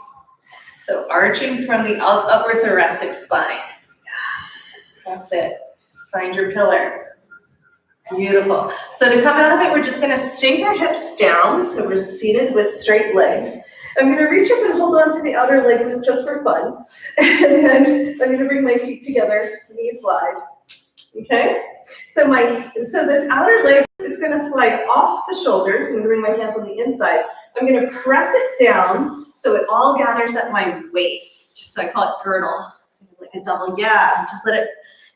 So arching from the upper thoracic spine. Yeah, that's it. Find your pillar. Beautiful. So to come out of it, we're just gonna sink our hips down. So we're seated with straight legs. I'm gonna reach up and hold on to the outer leg loop just for fun. And then I'm gonna bring my feet together, knees wide. Okay? So this outer leg is gonna slide off the shoulders. I'm gonna bring my hands on the inside. I'm gonna press it down so it all gathers at my waist. Just so I call it girdle. So like a double, yeah. Just let it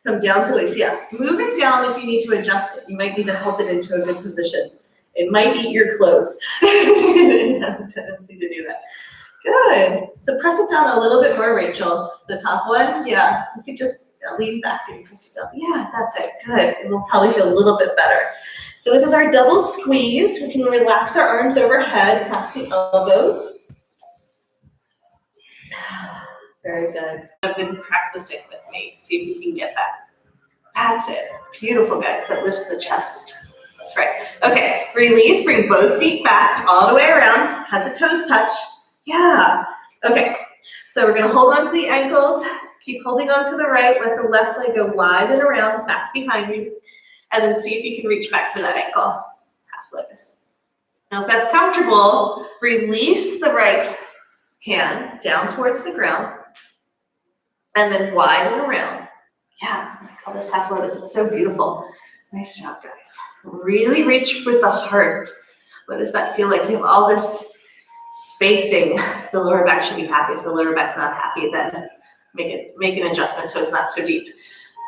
come down to the waist. Yeah. Move it down if you need to adjust it. You might need to help it into a good position. It might eat your clothes. It has a tendency to do that. Good. So press it down a little bit more, Rachel. The top one, yeah. You could just lean back and press it down. Yeah, that's it. Good. It will probably feel a little bit better. So this is our double squeeze. We can relax our arms overhead, past the elbows. Very good. I've been practicing with me. See if you can get that. That's it. Beautiful, guys. That lifts the chest. That's right. Okay, release, bring both feet back all the way around, have the toes touch. Yeah, okay. So we're gonna hold on to the ankles, keep holding on to the right, let the left leg go wide and around, back behind you, and then see if you can reach back for that ankle. Half lotus. Now if that's comfortable, release the right hand down towards the ground, and then wide and around. Yeah, I call this half lotus, it's so beautiful. Nice job, guys. Really reach with the heart. What does that feel like? You have all this spacing. The lower back should be happy. If the lower back's not happy, then make an adjustment so it's not so deep.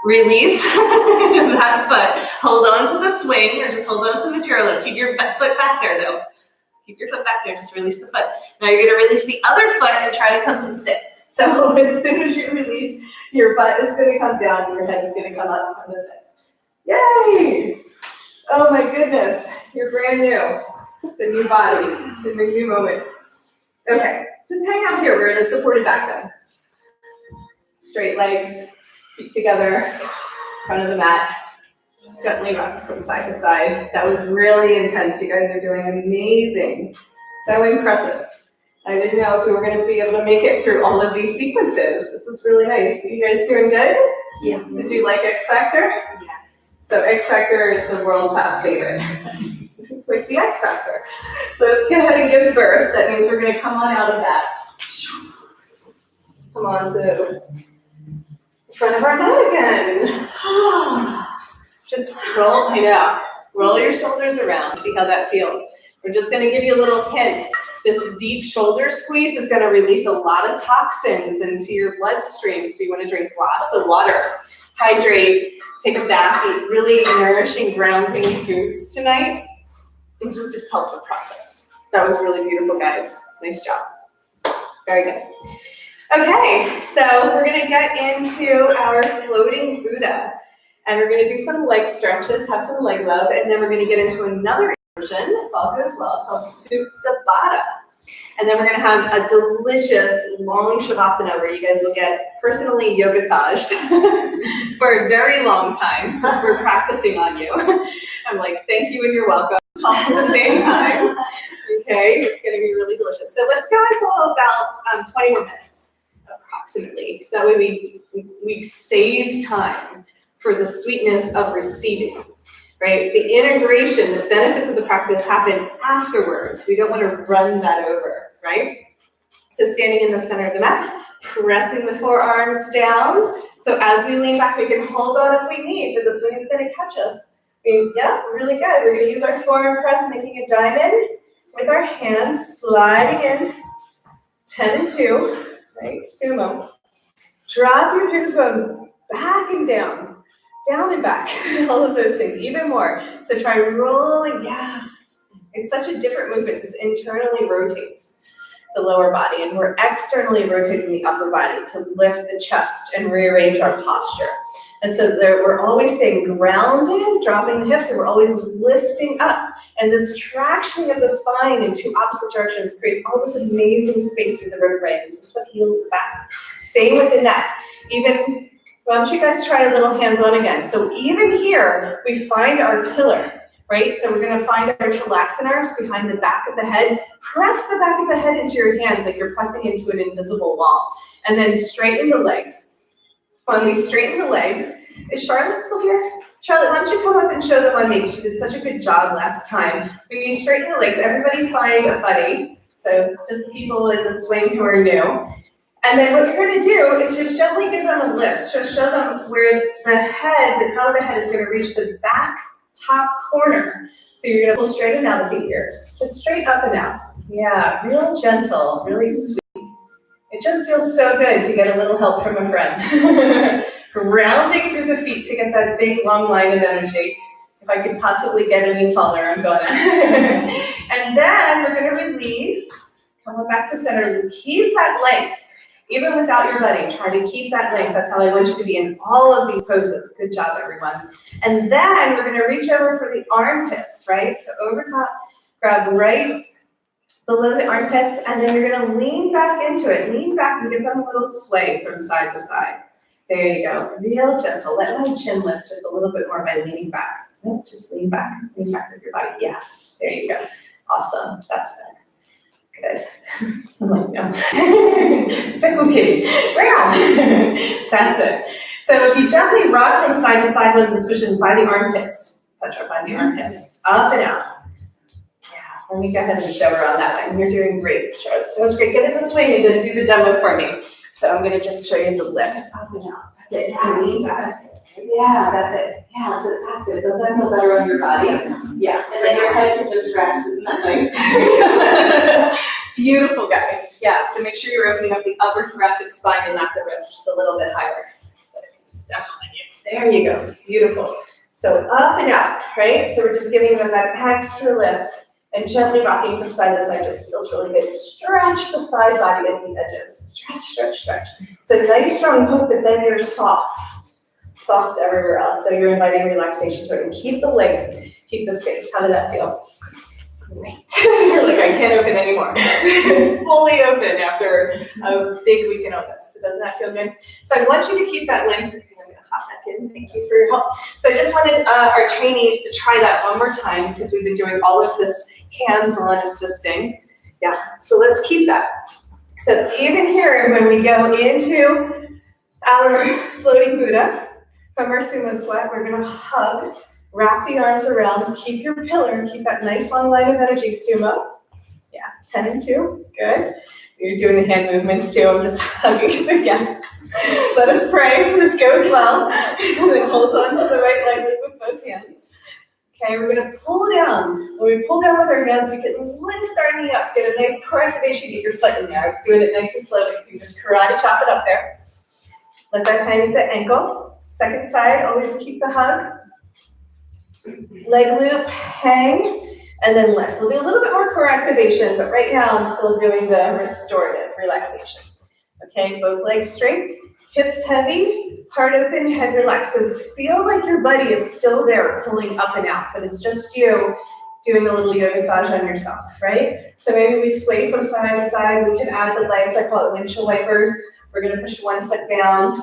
Release that foot. Hold on to the swing or just hold on to the material. Keep your foot back there though. Keep your foot back there. Just release the foot. Now you're going to release the other foot and try to come to sit. So as soon as you release, your butt is going to come down and your head is going to come up and come to sit. Yay! Oh my goodness, you're brand new. It's a new body, it's a new moment. Okay, just hang out here. We're in a supported back bend. Straight legs, feet together, front of the mat. Just gently rock from side to side. That was really intense. You guys are doing amazing. So impressive. I didn't know if we were going to be able to make it through all of these sequences. This is really nice. You guys doing good? Yeah. Did you like X Factor? Yes. So X Factor is the world-class favorite. It's like the X Factor. So let's go ahead and give birth. That means we're going to come on out of that. Come on to the front of our mat again. Just roll, roll your shoulders around. See how that feels. We're just going to give you a little hint. This deep shoulder squeeze is going to release a lot of toxins into your bloodstream. So you want to drink lots of water. Hydrate, take a bath, eat really nourishing, grounding foods tonight. And just help the process. That was really beautiful, guys. Nice job. Very good. Okay, so we're going to get into our floating Buddha. And we're going to do some leg stretches, have some leg love, and then we're going to get into another version, if all goes well, called Supta Baddha. And then we're gonna have a delicious long shavasana where you guys will get personally yoga massaged for a very long time since we're practicing on you. I'm like, thank you and you're welcome, all at the same time. Okay, it's gonna be really delicious. So let's go until about 20 more minutes, approximately. So that way we save time for the sweetness of receiving, right? The integration, the benefits of the practice happen afterwards. We don't want to run that over, right? So standing in the center of the mat, pressing the forearms down. So as we lean back, we can hold on if we need, but the swing is going to catch us. Yeah, really good. We're going to use our forearm press, making a diamond with our hands, sliding in, 10 and 2, right? Sumo. Drop your hip bone back and down and back, all of those things, even more. So try rolling, yes. It's such a different movement because internally rotates the lower body and we're externally rotating the upper body to lift the chest and rearrange our posture. And so we're always staying grounded, dropping the hips, and we're always lifting up. And this traction of the spine in two opposite directions creates all this amazing space through the vertebrae. This is what heals the back. Same with the neck. Even, why don't you guys try a little hands-on again? So even here, we find our pillar, right? So we're gonna find our chilaxin arms behind the back of the head. Press the back of the head into your hands like you're pressing into an invisible wall. And then straighten the legs. When we straighten the legs, is Charlotte still here? Charlotte, why don't you come up and show them on me? She did such a good job last time. When you straighten the legs, everybody find a buddy. So just the people in the swing who are new. And then what you're going to do is just gently give them a lift. Just show them where the head, the crown of the head is going to reach the back top corner. So you're going to pull straight and out of the ears. Just straight up and out. Yeah, real gentle, really sweet. It just feels so good to get a little help from a friend. Rounding through the feet to get that big long line of energy. If I could possibly get any taller, I'm gonna. And then we're gonna release, come on back to center, keep that length. Even without your buddy, try to keep that length. That's how I want you to be in all of these poses. Good job, everyone. And then we're gonna reach over for the armpits, right? So over top, grab right below the armpits, and then you're gonna lean back into it. Lean back and give them a little sway from side to side. There you go, real gentle. Let my chin lift just a little bit more by leaning back. Just lean back with your body. Yes, there you go. Awesome, that's better. Good. I'm like, no. Fickle kitty. That's it. So if you gently rock from side to side with this position by the armpits, touch up by the armpits, up and out. Let me go ahead and show her on that one. You're doing great, Charlotte. That was great. Get in the swing and then do the demo for me. So I'm going to just show you the lift. Up and out. That's it. That's it. Yeah, that's it. Yeah, so that's it. Does that feel better on your body? Yeah. And then your head can just rest. Isn't that nice? Beautiful, guys. Yeah, so make sure you're opening up the upper thoracic spine and not the ribs just a little bit higher. So down on you. There you go. Beautiful. So up and out, right? So we're just giving them that extra lift. And gently rocking from side to side just feels really good. Stretch the side body at the edges. Stretch, stretch, stretch. It's a nice strong hook, but then you're soft. Soft everywhere else. So you're inviting relaxation to it. And keep the length, keep the space. How did that feel? Great. You're like, I can't open anymore. Fully open after a big weekend of this. So doesn't that feel good? So I want you to keep that length. Thank you for your help. So I just wanted our trainees to try that one more time because we've been doing all of this hands-on assisting. Yeah, so let's keep that. So even here, when we go into our floating Buddha from our sumo squat, we're gonna hug, wrap the arms around, keep your pillar, keep that nice long line of energy, sumo. Yeah, 10 and 2, good. So you're doing the hand movements too, I'm just hugging, yes. Let us pray this goes well. And then hold on to the right leg with both hands. Okay, we're gonna pull down. When we pull down with our hands, we can lift our knee up, get a nice core activation, get your foot in there. I was doing it nice and slowly. You can just karate chop it up there. Let that hang at the ankle. Second side, always keep the hug. Leg loop, hang, and then lift. We'll do a little bit more core activation, but right now I'm still doing the restorative relaxation. Okay, both legs straight, hips heavy, heart open, head relaxed. So feel like your buddy is still there pulling up and out, but it's just you doing a little yoga massage on yourself, right? So maybe we sway from side to side. We can add the legs, I call it windshield wipers. We're gonna push one foot down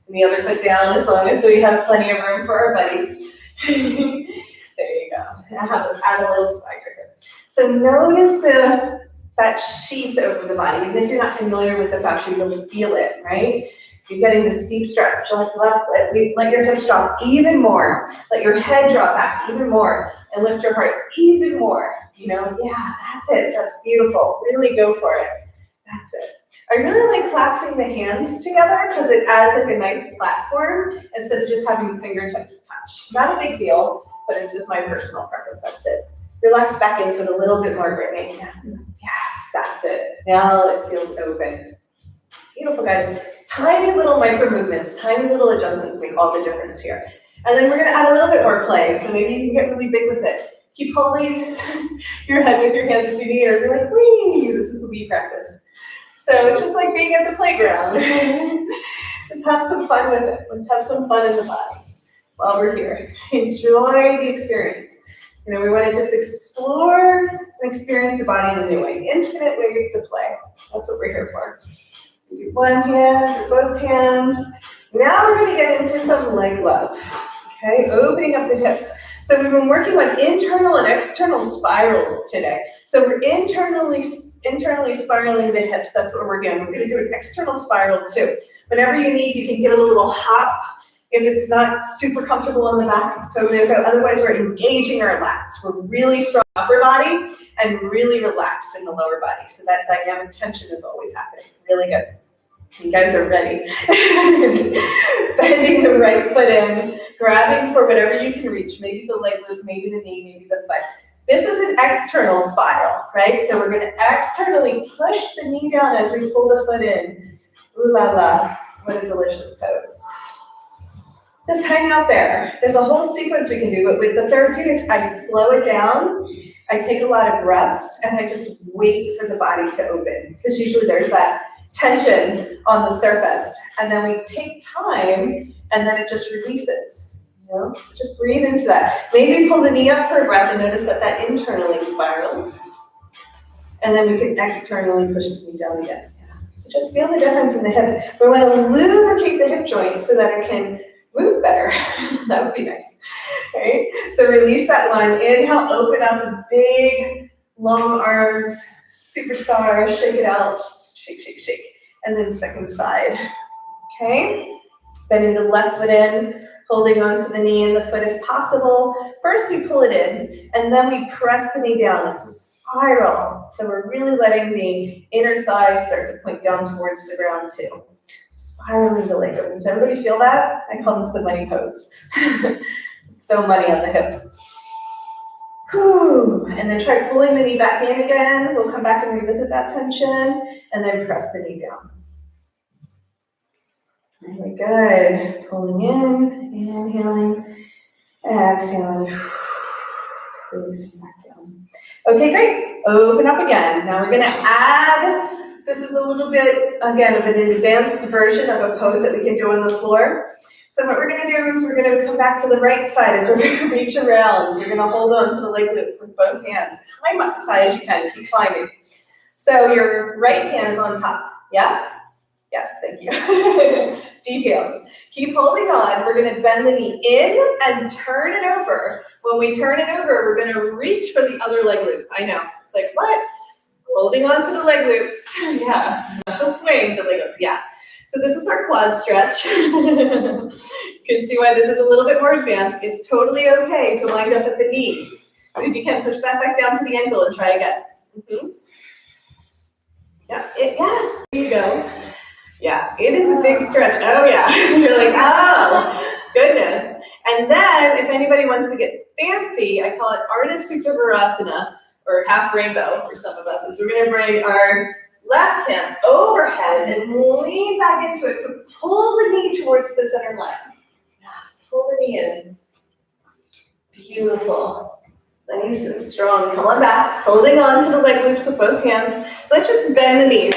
and the other foot down as long as we have plenty of room for our buddies. There you go. Add a little slide grip. So notice that sheath over the body. Even if you're not familiar with the fascia, you'll feel it, right? You're getting this deep stretch. Let your hips drop even more. Let your head drop back even more. And lift your heart even more. You know, yeah, that's it. That's beautiful. Really go for it. That's it. I really like clasping the hands together because it adds like a nice platform instead of just having fingertips touch. Not a big deal, but it's just my personal preference. That's it. Relax back into it a little bit more, Brittany. Yes, that's it. Now it feels open. Beautiful, guys. Tiny little micro movements, tiny little adjustments make all the difference here. And then we're going to add a little bit more play, so maybe you can get really big with it. Keep holding your head with your hands if you need, or you're like, wee! This is the wee practice. So it's just like being at the playground. Just have some fun with it. Let's have some fun in the body while we're here. Enjoy the experience. You know, we want to just explore and experience the body in a new way. Infinite ways to play. That's what we're here for. We do one hand, do both hands. Now we're going to get into some leg love. Okay, opening up the hips. So we've been working on internal and external spirals today. So we're internally spiraling the hips. That's what we're doing. We're going to do an external spiral too. Whenever you need, you can give it a little hop. If it's not super comfortable in the back, it's totally okay. Otherwise, we're engaging our lats. We're really strong upper body and really relaxed in the lower body. So that dynamic tension is always happening. Really good. You guys are ready. Bending the right foot in, grabbing for whatever you can reach. Maybe the leg loop, maybe the knee, maybe the foot. This is an external spiral, right? So we're going to externally push the knee down as we pull the foot in. Ooh la la. What a delicious pose. Just hang out there. There's a whole sequence we can do, but with the therapeutics, I slow it down. I take a lot of breaths, and I just wait for the body to open. Because usually there's that tension on the surface. And then we take time, and then it just releases. You know? So just breathe into that. Maybe pull the knee up for a breath, and notice that that internally spirals. And then we can externally push the knee down again. Yeah. So just feel the difference in the hip. We want to lubricate the hip joint so that it can move better. That would be nice. All right. So release that one. Inhale, open up, big, long arms, superstar, shake it out, shake, shake, shake. And then second side. Okay. Bending the left foot in, holding onto the knee and the foot if possible. First we pull it in, and then we press the knee down. It's a spiral. So we're really letting the inner thighs start to point down towards the ground too. Spiraling the leg open. Does everybody feel that? I call this the money pose. It's so money on the hips. Whew. And then try pulling the knee back in again. We'll come back and revisit that tension. And then press the knee down. Really good. Pulling in, inhaling, exhaling. Releasing back down. Okay, great. Open up again. Now we're going to add. This is a little bit, again, of an advanced version of a pose that we can do on the floor. So what we're going to do is we're going to come back to the right side as we're going to reach around. You're going to hold on to the leg loop with both hands. Climb up as high as you can. Keep climbing. So your right hand is on top. Yeah? Yes, thank you. Details. Keep holding on. We're going to bend the knee in and turn it over. When we turn it over, we're going to reach for the other leg loop. I know. It's like, what? Holding on to the leg loops. Yeah, not the swing, the leg loops. Yeah. So this is our quad stretch. You can see why this is a little bit more advanced. It's totally okay to wind up at the knees. But if you can, push that back down to the ankle and try again. Yeah, yes, there you go. Yeah, it is a big stretch. Oh yeah, you're like, oh, goodness. And then if anybody wants to get fancy, I call it Ardha Sutta Virasana, or half rainbow for some of us, is we're going to bring our left hand overhead and lean back into it. Pull the knee towards the center line. Pull the knee in. Beautiful. Nice and strong. Come on back. Holding on to the leg loops with both hands. Let's just bend the knees.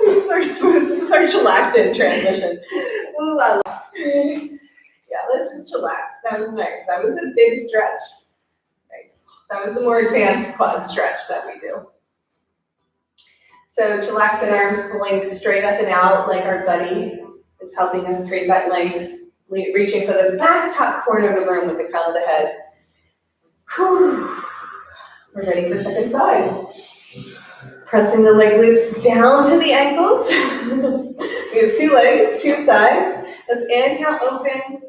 This is our smooth, this is our chillaxing transition. Ooh la la. Yeah, let's just chillax. That was nice. That was a big stretch. Nice. That was the more advanced quad stretch that we do. So chillaxing arms pulling straight up and out like our buddy is helping us create that length, reaching for the back top corner of the room with the crown of the head. Whew. We're ready for second side. Pressing the leg loops down to the ankles. We have 2 legs, 2 sides. Let's inhale, open.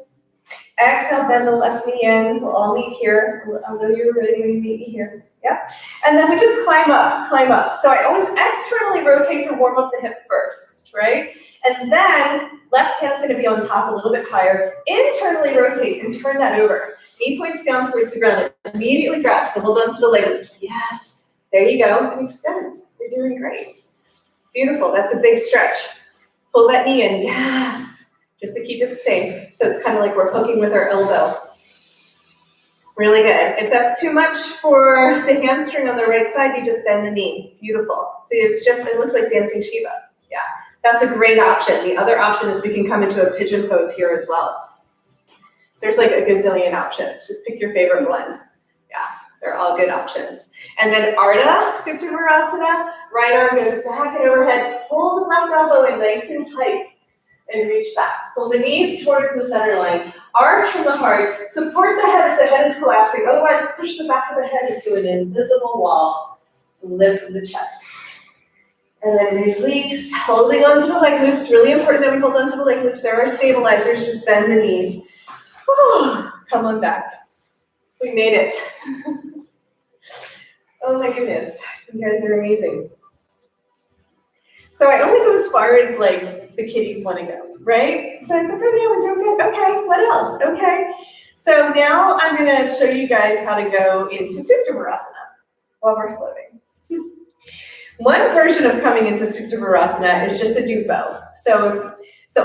Exhale, bend the left knee in. We'll all meet here. Although you're ready, we meet here. Yeah. And then we just climb up, climb up. So I always externally rotate to warm up the hip first, right? And then left hand is going to be on top a little bit higher. Internally rotate and turn that over. Knee points down towards the ground. Immediately grab. So hold on to the leg loops. Yes. There you go. And extend. You're doing great. Beautiful. That's a big stretch. Pull that knee in. Yes. Just to keep it safe. So it's kind of like we're hooking with our elbow. Really good. If that's too much for the hamstring on the right side, you just bend the knee. Beautiful. See, it looks like dancing Shiva. Yeah. That's a great option. The other option is we can come into a pigeon pose here as well. There's like a gazillion options. Just pick your favorite one. Yeah, they're all good options. And then Ardha, Supta Virasana, right arm goes back and overhead. Pull the left elbow in nice and tight and reach back. Pull the knees towards the center line. Arch from the heart. Support the head if the head is collapsing. Otherwise, push the back of the head into an invisible wall. Lift the chest. And then release, holding onto the leg loops. Really important that we hold onto the leg loops. There are stabilizers. Just bend the knees. Whew. Come on back. We made it. Oh my goodness. You guys are amazing. So I only go as far as like the kiddies want to go, right? So it's like, oh yeah, we're doing good. Okay, what else? Okay. So now I'm going to show you guys how to go into Supta Virasana while we're floating. One version of coming into Supta Virasana is just a dew bow. So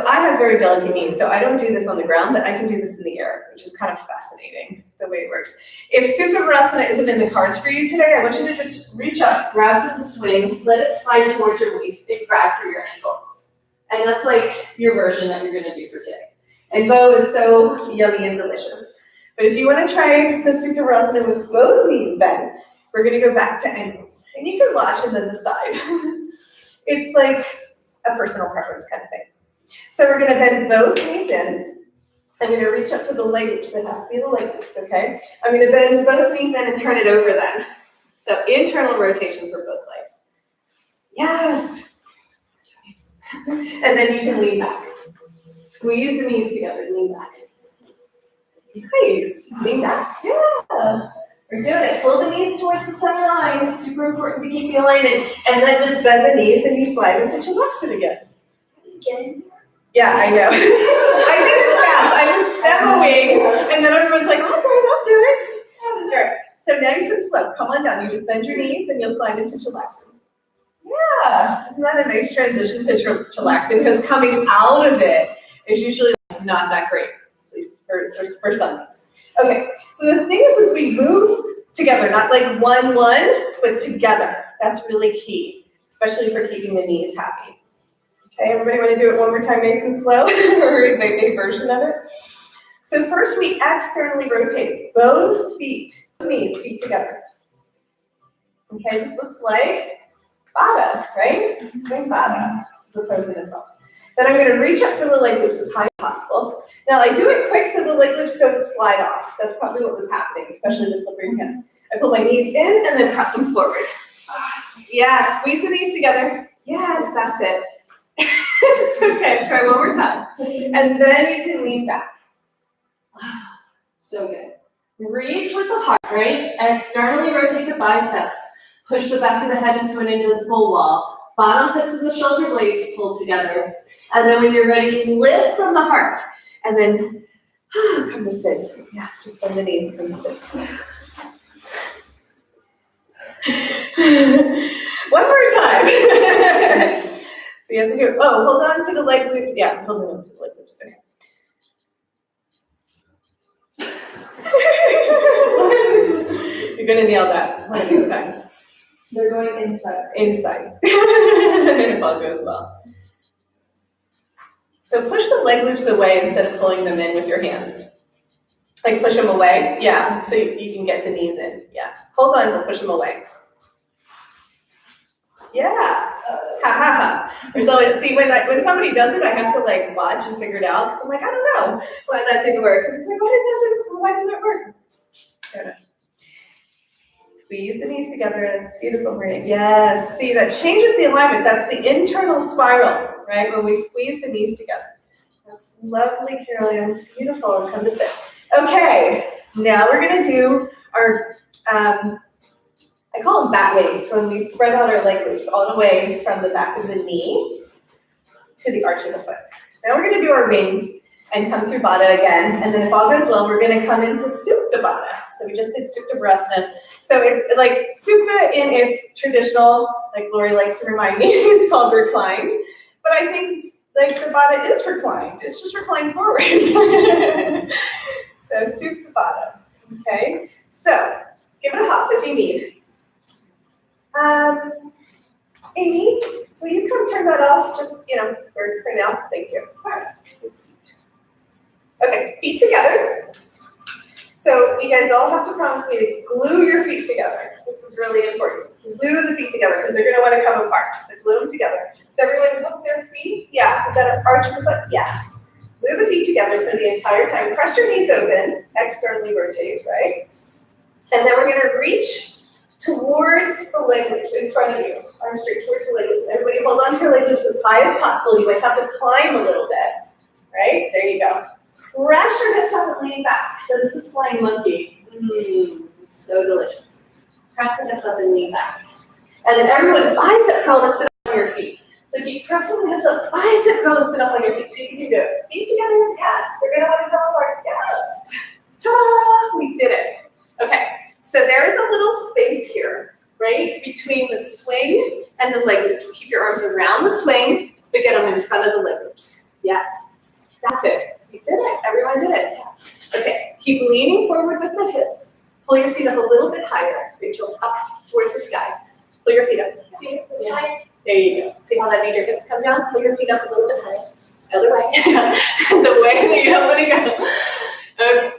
I have very delicate knees, so I don't do this on the ground, but I can do this in the air, which is kind of fascinating, the way it works. If Supta Virasana isn't in the cards for you today, I want you to just reach up, grab for the swing, let it slide towards your waist, and grab for your ankles. And that's like your version that you're gonna do for today. And bow is so yummy and delicious. But if you wanna try the Supta Virasana with both knees bent, we're gonna go back to ankles. And you can watch and then decide. It's like a personal preference kind of thing. So we're gonna bend both knees in. I'm gonna reach up for the leg loops. It has to be the leg loops, okay? I'm gonna bend both knees in and turn it over then. So internal rotation for both legs. Yes. And then you can lean back. Squeeze the knees together, lean back. Nice, lean back, yeah. We're doing it. Pull the knees towards the center line. It's super important to keep the alignment. And then just bend the knees and you slide into Chillaxin again. Again. Yeah, I know. I did it fast. I was demoing, and then everyone's like, oh, great, I'll do it. All right. So nice and slow. Come on down. You just bend your knees and you'll slide into Chillaxin. Yeah. Isn't that a nice transition to Chillaxin? Because coming out of it is usually not that great, at least for some. Okay, so the thing is we move together, not like one, but together. That's really key, especially for keeping the knees happy. Okay, everybody want to do it one more time nice and slow? Or a version of it? So first we externally rotate both feet, knees, feet together. Okay, this looks like Bada, right? Swing Bada. This is a pose in itself. Then I'm going to reach up for the leg loops as high as possible. Now I do it quick so the leg loops don't slide off. That's probably what was happening, especially with slippery hands. I pull my knees in and then press them forward. Yeah, squeeze the knees together. Yes, that's it. It's okay, try one more time. And then you can lean back. So good. Reach with the heart, right? Externally rotate the biceps. Push the back of the head into an invisible wall. Bottom tips of the shoulder blades pull together. And then when you're ready, lift from the heart. And then come to sit. Yeah, just bend the knees, come to sit. One more time. So you have to do, hold on to the leg loop. Yeah, hold on to the leg loops there. You're gonna nail that one of these times. They're going inside. Inside. If all goes well. So push the leg loops away instead of pulling them in with your hands. Like push them away, yeah, so you can get the knees in, yeah. Hold on, we'll push them away. Yeah, ha ha ha. There's always, see, when somebody does it, I have to like watch and figure it out, because I'm like, I don't know why that didn't work. It's like, why didn't that work? I don't know. Squeeze the knees together, that's beautiful, Maria. Yes, see, that changes the alignment. That's the internal spiral, right? When we squeeze the knees together. That's lovely, Carolyn, beautiful, come to sit. Okay, now we're gonna do our, I call them bat waves, when we spread out our leg loops all the way from the back of the knee to the arch of the foot. So now we're gonna do our wings and come through Baddha again, and then if all goes well, we're gonna come into Supta Baddha. So we just did Supta Brasana. So like Supta in its traditional, like Lori likes to remind me, is called reclined, but I think like the Baddha is reclined, it's just reclined forward. So Supta Baddha, okay? So give it a hop if you need. Amy, will you come turn that off? Just, for now. Thank you. Of course. Okay, feet together. So you guys all have to promise me to glue your feet together. This is really important. Glue the feet together because they're going to want to come apart. So glue them together. So everyone hook their feet. Yeah, we've got an arch of the foot. Yes. Glue the feet together for the entire time. Press your knees open. Externally rotate, right? And then we're going to reach towards the leg loops in front of you. Arms straight towards the leg loops. Everybody hold on to your leg loops as high as possible. You might have to climb a little bit, right? There you go. Press your hips up and lean back. So this is flying monkey. So delicious. Press the hips up and lean back. And then everyone, bicep curl to sit up on your feet. So keep pressing the hips up, bicep curl to sit up on your feet. So you can do it. Feet together, yeah. We're gonna want to come apart, yes. Ta-da, we did it. Okay. So there's a little space here, right, between the swing and the leg loops. Keep your arms around the swing, but get them in front of the leg loops. Yes, that's it. You did it. Everyone did it. Okay, keep leaning forward with the hips. Pull your feet up a little bit higher. Rachel, up towards the sky. Pull your feet up. Yeah. There you go. See how that made your hips come down? Pull your feet up a little bit higher. Other way. The way that you don't want to go. Okay.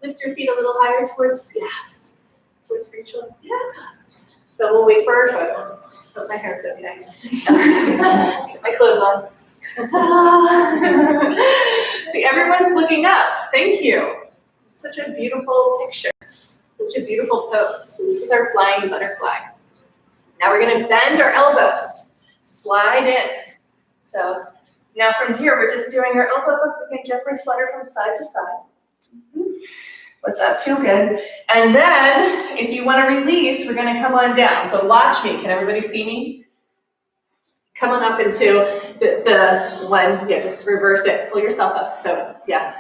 Lift your feet a little higher towards, yes, towards Rachel. Yeah. So we'll wait for our photo. Oh, my hair's so tight. Get my clothes on. Ta-da! See, everyone's looking up. Thank you. It's such a beautiful picture. Such a beautiful pose. So this is our flying butterfly. Now we're going to bend our elbows. Slide in. So now from here, we're just doing our elbow hook. We can gently flutter from side to side. Let that feel good. And then, if you want to release, we're going to come on down. But watch me. Can everybody see me? Come on up into the one. Yeah, just reverse it. Pull yourself up. So, it's, yeah.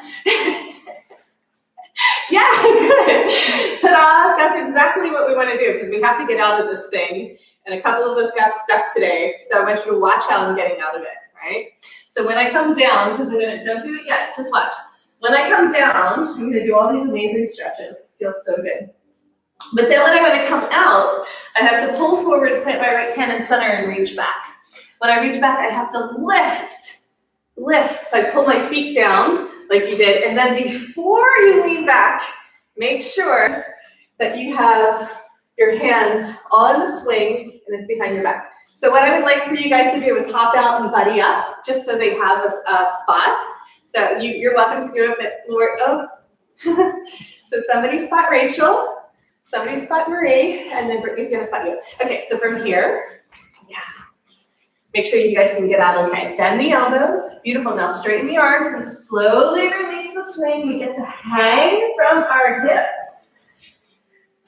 Yeah, good. Ta-da! That's exactly what we want to do because we have to get out of this thing. And a couple of us got stuck today. So I want you to watch how I'm getting out of it, right? So when I come down, because don't do it yet. Just watch. When I come down, I'm going to do all these amazing stretches. Feels so good. But then when I'm going to come out, I have to pull forward, plant my right hand in center, and reach back. When I reach back, I have to lift. So I pull my feet down like you did. And then before you lean back, make sure that you have your hands on the swing and it's behind your back. So what I would like for you guys to do is hop out and buddy up, just so they have a spot. So you're welcome to do it, but Lord, so somebody spot Rachel, somebody spot Marie, and then Brittany's gonna spot you. Okay, so from here, yeah. Make sure you guys can get out okay. Bend the elbows, beautiful. Now straighten the arms and slowly release the swing. We get to hang from our hips.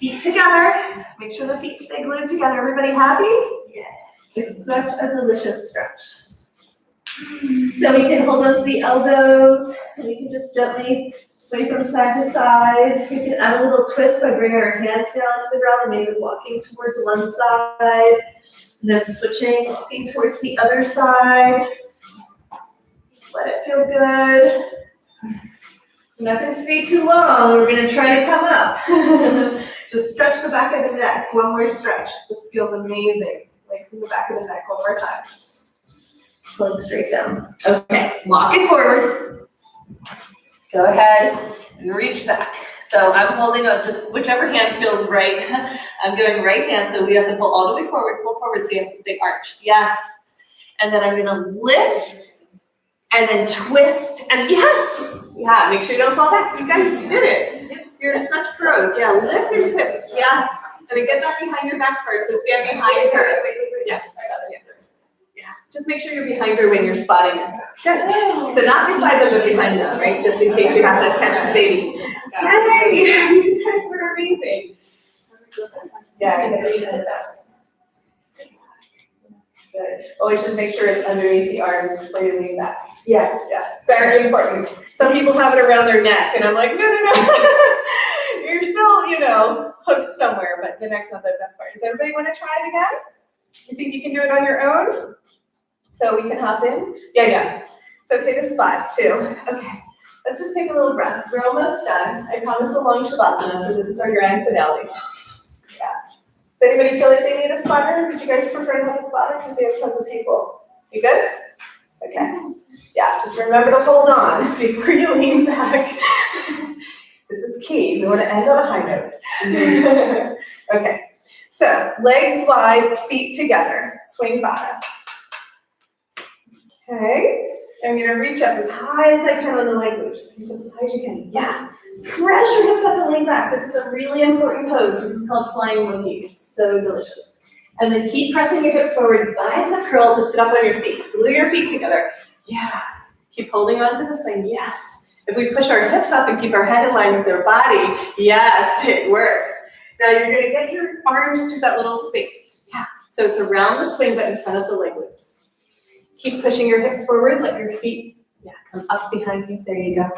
Feet together, make sure the feet stay glued together. Everybody happy? Yes. It's such a delicious stretch. So we can hold on to the elbows, and we can just gently sway from side to side. We can add a little twist by bringing our hands down to the ground and maybe walking towards one side, and then switching, walking towards the other side. Just let it feel good. We're not going to stay too long. We're going to try to come up. Just stretch the back of the neck. One more stretch. This feels amazing. Lengthen the back of the neck one more time. Plug straight down. Okay, walk it forward. Go ahead and reach back. So I'm holding on, just whichever hand feels right. I'm going right hand, so we have to pull all the way forward, pull forward, so you have to stay arched. Yes. And then I'm gonna lift, and then twist, and yes! Yeah, make sure you don't fall back. You guys did it. You're such pros. Yeah, lift and twist, yes. And then get back behind your back first, so stand behind her. Yeah. Yeah, just make sure you're behind her when you're spotting her. Good. So not beside them, but behind them, right? Just in case you have to catch the baby. Yay! You guys were amazing. Yeah, good. Always just make sure it's underneath the arms before you lean back. Yes, yeah, very important. Some people have it around their neck, and I'm like, no. You're still, hooked somewhere, but the neck's not the best part. Does everybody want to try it again? You think you can do it on your own? So we can hop in? Yeah. It's okay to spot too. Okay, let's just take a little breath. We're almost done. I promised a long Shavasana, so this is our grand finale. Yeah. Does anybody feel like they need a spotter? Would you guys prefer to have a spotter? Because we have tons of people. You good? Okay. Yeah, just remember to hold on before you lean back. This is key. We want to end on a high note. Okay. So, legs wide, feet together, swing bottom. Okay, I'm gonna reach up as high as I can on the leg loops. Reach up as high as you can, yeah. Press your hips up and lean back. This is a really important pose. This is called flying monkey. It's so delicious. And then keep pressing your hips forward, bicep curl to sit up on your feet. Glue your feet together, yeah. Keep holding on to the swing, yes. If we push our hips up and keep our head in line with our body, yes, it works. Now you're gonna get your arms to that little space. Yeah. So it's around the swing, but in front of the leg loops. Keep pushing your hips forward, let your feet, come up behind you. There you go.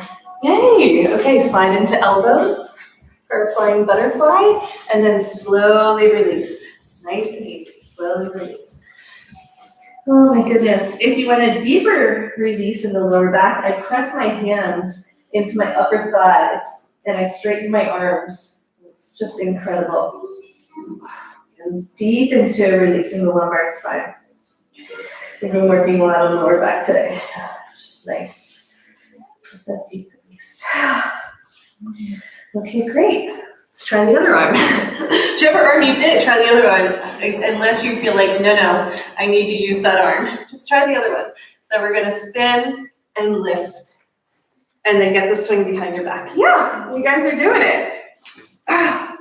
Yay! Okay, slide into elbows for a flying butterfly, and then slowly release. Nice and easy, slowly release. Oh my goodness. If you want a deeper release in the lower back, I press my hands into my upper thighs, and I straighten my arms. It's just incredible. Hands deep into releasing the lumbar spine. We've been working a lot on the lower back today, so it's just nice. Put that deep release. Okay, great. Let's try the other arm. Whichever arm you did, try the other arm. Unless you feel like, no, I need to use that arm. Just try the other one. So we're gonna spin and lift. And then get the swing behind your back. Yeah, you guys are doing it.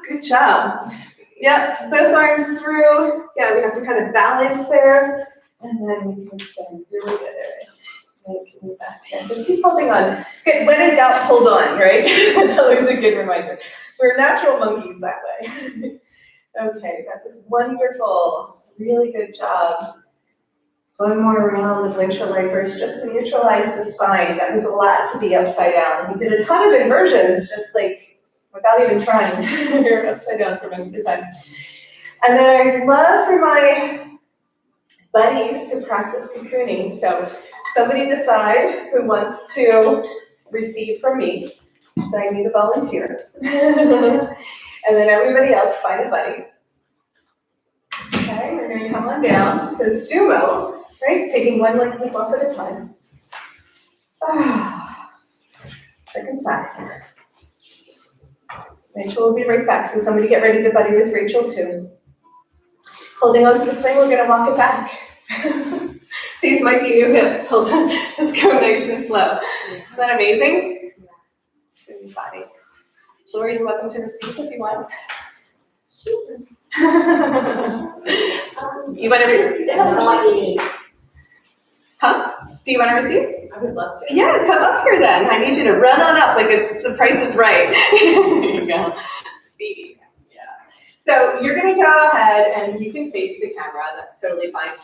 Good job. Yep, both arms through. Yeah, we have to kind of balance there. And then we can stand really good at it. Just keep holding on. Okay, when in doubt, hold on, right? That's always a good reminder. We're natural monkeys that way. Okay, got this wonderful, really good job. One more round of windshield wipers just to neutralize the spine. That was a lot to be upside down. We did a ton of inversions, just like without even trying. You're upside down for most of the time. And then I'd love for my buddies to practice cocooning. So somebody decide who wants to receive from me. So I need a volunteer. And then everybody else find a buddy. Okay, we're gonna come on down. So sumo, right? Taking one leg loop off at a time. Second side. Rachel will be right back. So somebody get ready to buddy with Rachel too. Holding on to the swing, we're gonna walk it back. These might be new hips. Hold on, just go nice and slow. Isn't that amazing? Good body. Lori, you're welcome to receive if you want. You want to receive? Huh? Do you want to receive? I would love to. Yeah, come up here then. I need you to run on up like it's the price is right. There you go. Speedy. So you're going to go ahead and you can face the camera. That's totally fine.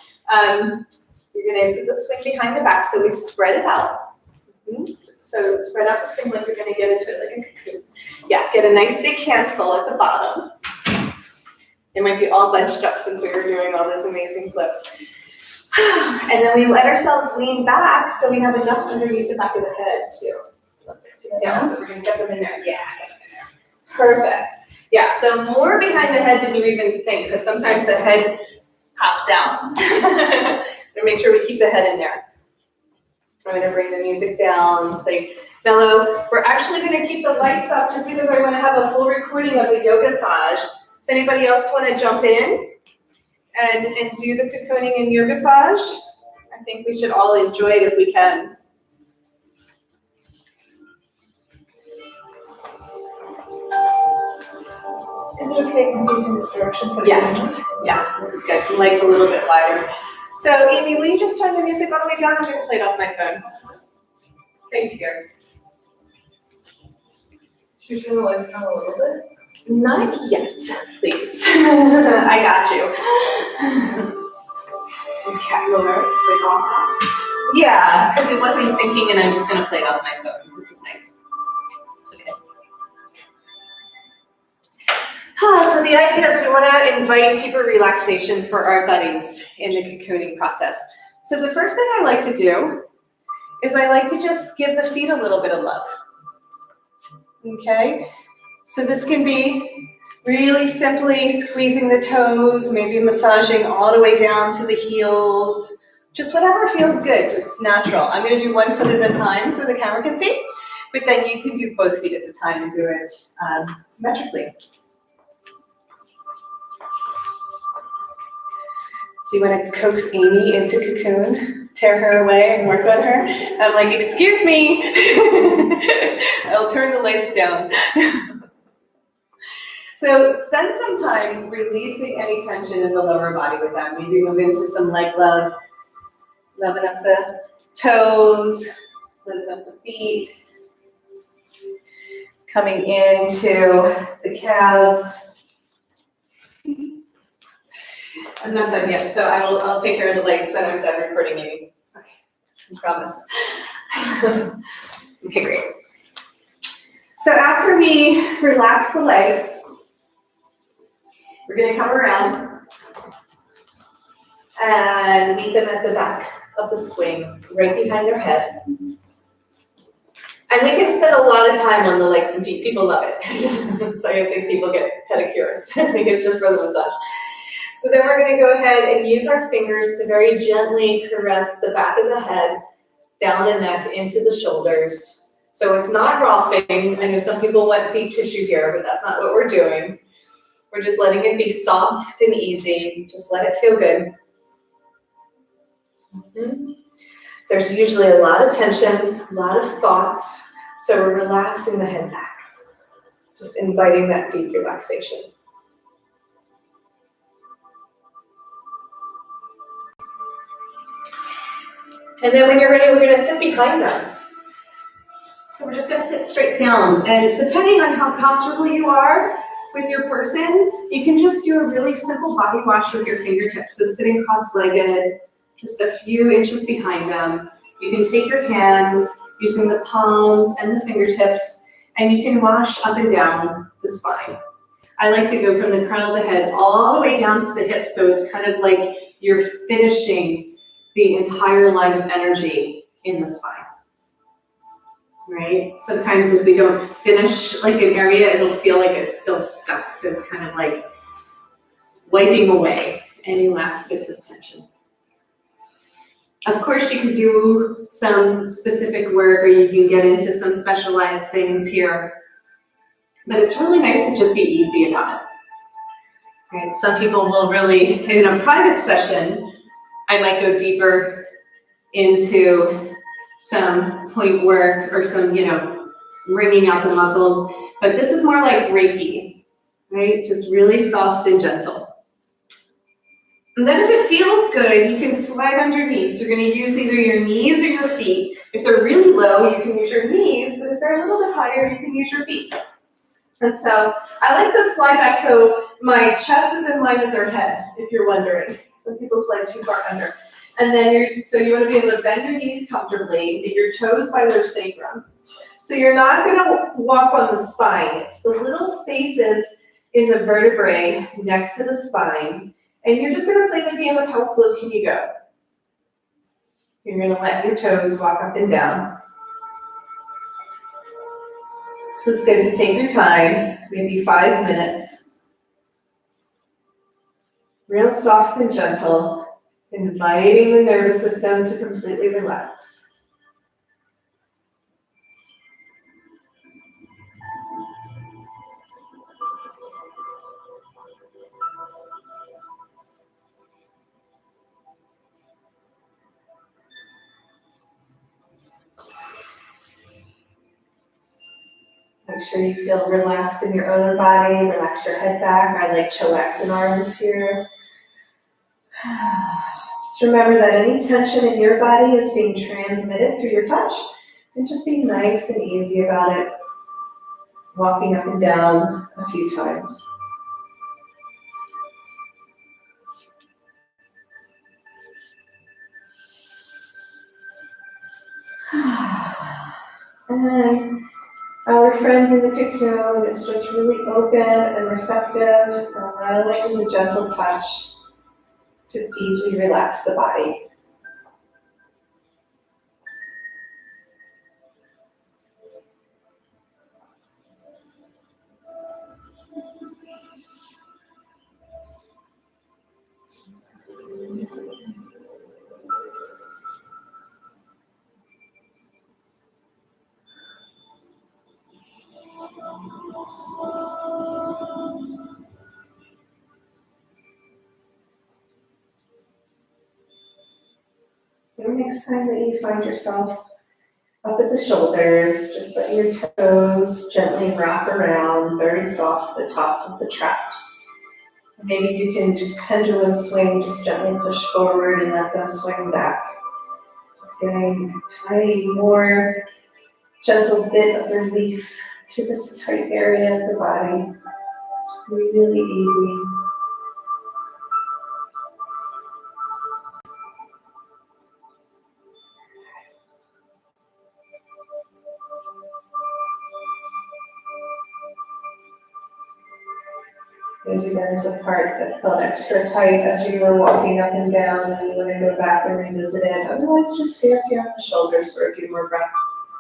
You're going to put the swing behind the back so we spread it out. So spread out the swing like you're going to get into it like a cocoon. Yeah, get a nice big handful at the bottom. It might be all bunched up since we were doing all those amazing flips. And then we let ourselves lean back so we have enough underneath the back of the head too. Yeah, so we're going to get them in there. Yeah, get them in there. Perfect. Yeah, so more behind the head than you even think, because sometimes the head pops out. But make sure we keep the head in there. I'm gonna bring the music down, play mellow. We're actually gonna keep the lights up just because I wanna have a full recording of the yoga massage. Does anybody else wanna jump in and do the cocooning and yoga massage? I think we should all enjoy it if we can. Is it okay if I'm facing this direction for the Yes, yeah, this is good. The light's a little bit wider. So Amy, will you just turn the music all the way down? I'm gonna play it off my phone. Thank you, dear. Should we turn the lights down a little bit? Not yet, please. I got you. Okay, lower, click off. Yeah, because it wasn't syncing and I'm just gonna play it off my phone. This is nice. It's okay. So the idea is we want to invite deeper relaxation for our buddies in the cocooning process. So the first thing I like to do is I like to just give the feet a little bit of love. Okay? So this can be really simply squeezing the toes, maybe massaging all the way down to the heels, just whatever feels good, it's natural. I'm going to do one foot at a time so the camera can see, but then you can do both feet at a time and do it symmetrically. Do you want to coax Amy into cocoon, tear her away and work on her? I'm like, excuse me. I'll turn the lights down. So spend some time releasing any tension in the lower body with them. Maybe move into some leg love, loving up the toes, loving up the feet, coming into the calves. I'm not done yet, so I'll take care of the legs when I'm done recording, Amy. Okay, I promise. Okay, great. So after we relax the legs, we're gonna come around and meet them at the back of the swing, right behind their head. And we can spend a lot of time on the legs and feet. People love it. That's why I think people get pedicures. I think it's just for the massage. So then we're gonna go ahead and use our fingers to very gently caress the back of the head, down the neck, into the shoulders. So it's not rolfing. I know some people want deep tissue here, but that's not what we're doing. We're just letting it be soft and easy. Just let it feel good. There's usually a lot of tension, a lot of thoughts. So we're relaxing the head back. Just inviting that deep relaxation. And then when you're ready, we're gonna sit behind them. So we're just gonna sit straight down. And depending on how comfortable you are with your person, you can just do a really simple body wash with your fingertips. So sitting cross-legged, just a few inches behind them. You can take your hands using the palms and the fingertips, and you can wash up and down the spine. I like to go from the crown of the head all the way down to the hips, so it's kind of like you're finishing the entire line of energy in the spine, right? Sometimes if we don't finish like an area, it'll feel like it's still stuck. So it's kind of like wiping away any last bits of tension. Of course, you can do some specific work or you can get into some specialized things here, but it's really nice to just be easy about it, right? Some people will really, in a private session, I might go deeper into some point work or some, wringing out the muscles, but this is more like Reiki, right? Just really soft and gentle. And then if it feels good, you can slide underneath. You're gonna use either your knees or your feet. If they're really low, you can use your knees, but if they're a little bit higher, you can use your feet. And so I like to slide back so my chest is in line with their head, if you're wondering. Some people slide too far under. And then so you want to be able to bend your knees comfortably, get your toes by their sacrum. So you're not going to walk on the spine. It's the little spaces in the vertebrae next to the spine. And you're just going to play the game of how slow can you go. You're going to let your toes walk up and down. So it's good to take your time, maybe 5 minutes. Real soft and gentle, inviting the nervous system to completely relax. Make sure you feel relaxed in your other body. Relax your head back. I like chillaxing arms here. Just remember that any tension in your body is being transmitted through your touch, and just be nice and easy about it. Walking up and down a few times. And then our friend in the cocoon is just really open and receptive, allowing the gentle touch to deeply relax the body. The next time that you find yourself up at the shoulders, just let your toes gently wrap around, very soft, the top of the traps. Maybe you can just pendulum swing, just gently push forward and let them swing back. Just getting a tiny more gentle bit of relief to this tight area of the body. It's really easy. Maybe there's a part that felt extra tight as you were walking up and down and you want to go back and revisit it. Otherwise, just stay up here on the shoulders for a few more breaths.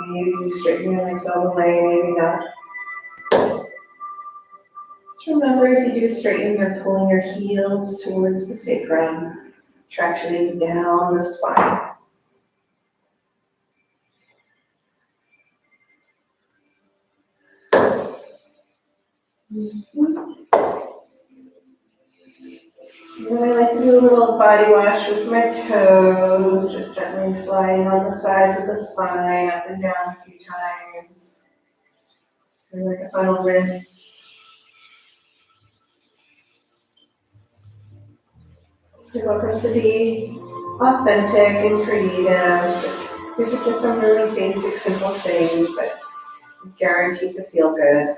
Maybe you straighten your legs all the way, maybe not. Just remember, if you do straighten, you're pulling your heels towards the sacrum, tractioning down the spine. And then I like to do a little body wash with my toes, just gently sliding on the sides of the spine, up and down a few times. So like a final rinse. You're welcome to be authentic and creative. These are just some really basic, simple things that are guaranteed to feel good.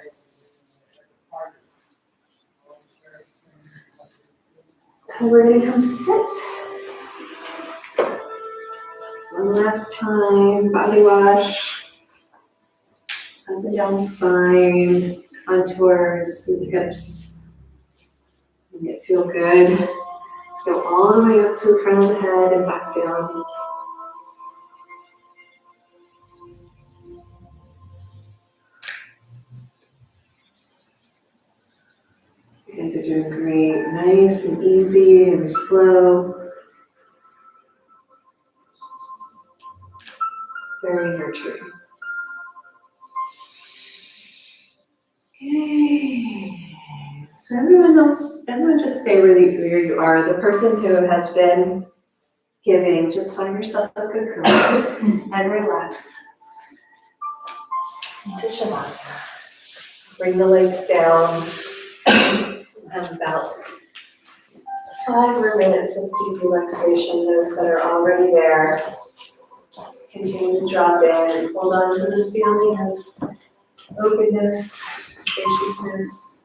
And we're going to come to sit. One last time, body wash. Up and down the spine, contours through the hips. Make it feel good. Go all the way up to the crown of the head and back down. You guys are doing great. Nice and easy and slow. Very nurturing. Okay. So everyone just stay really where you are. The person who has been giving, just find yourself a cocoon and relax into Shavasana. Bring the legs down. Have about 5 more minutes of deep relaxation. Those that are already there, just continue to drop in. Hold on to this feeling of openness, spaciousness.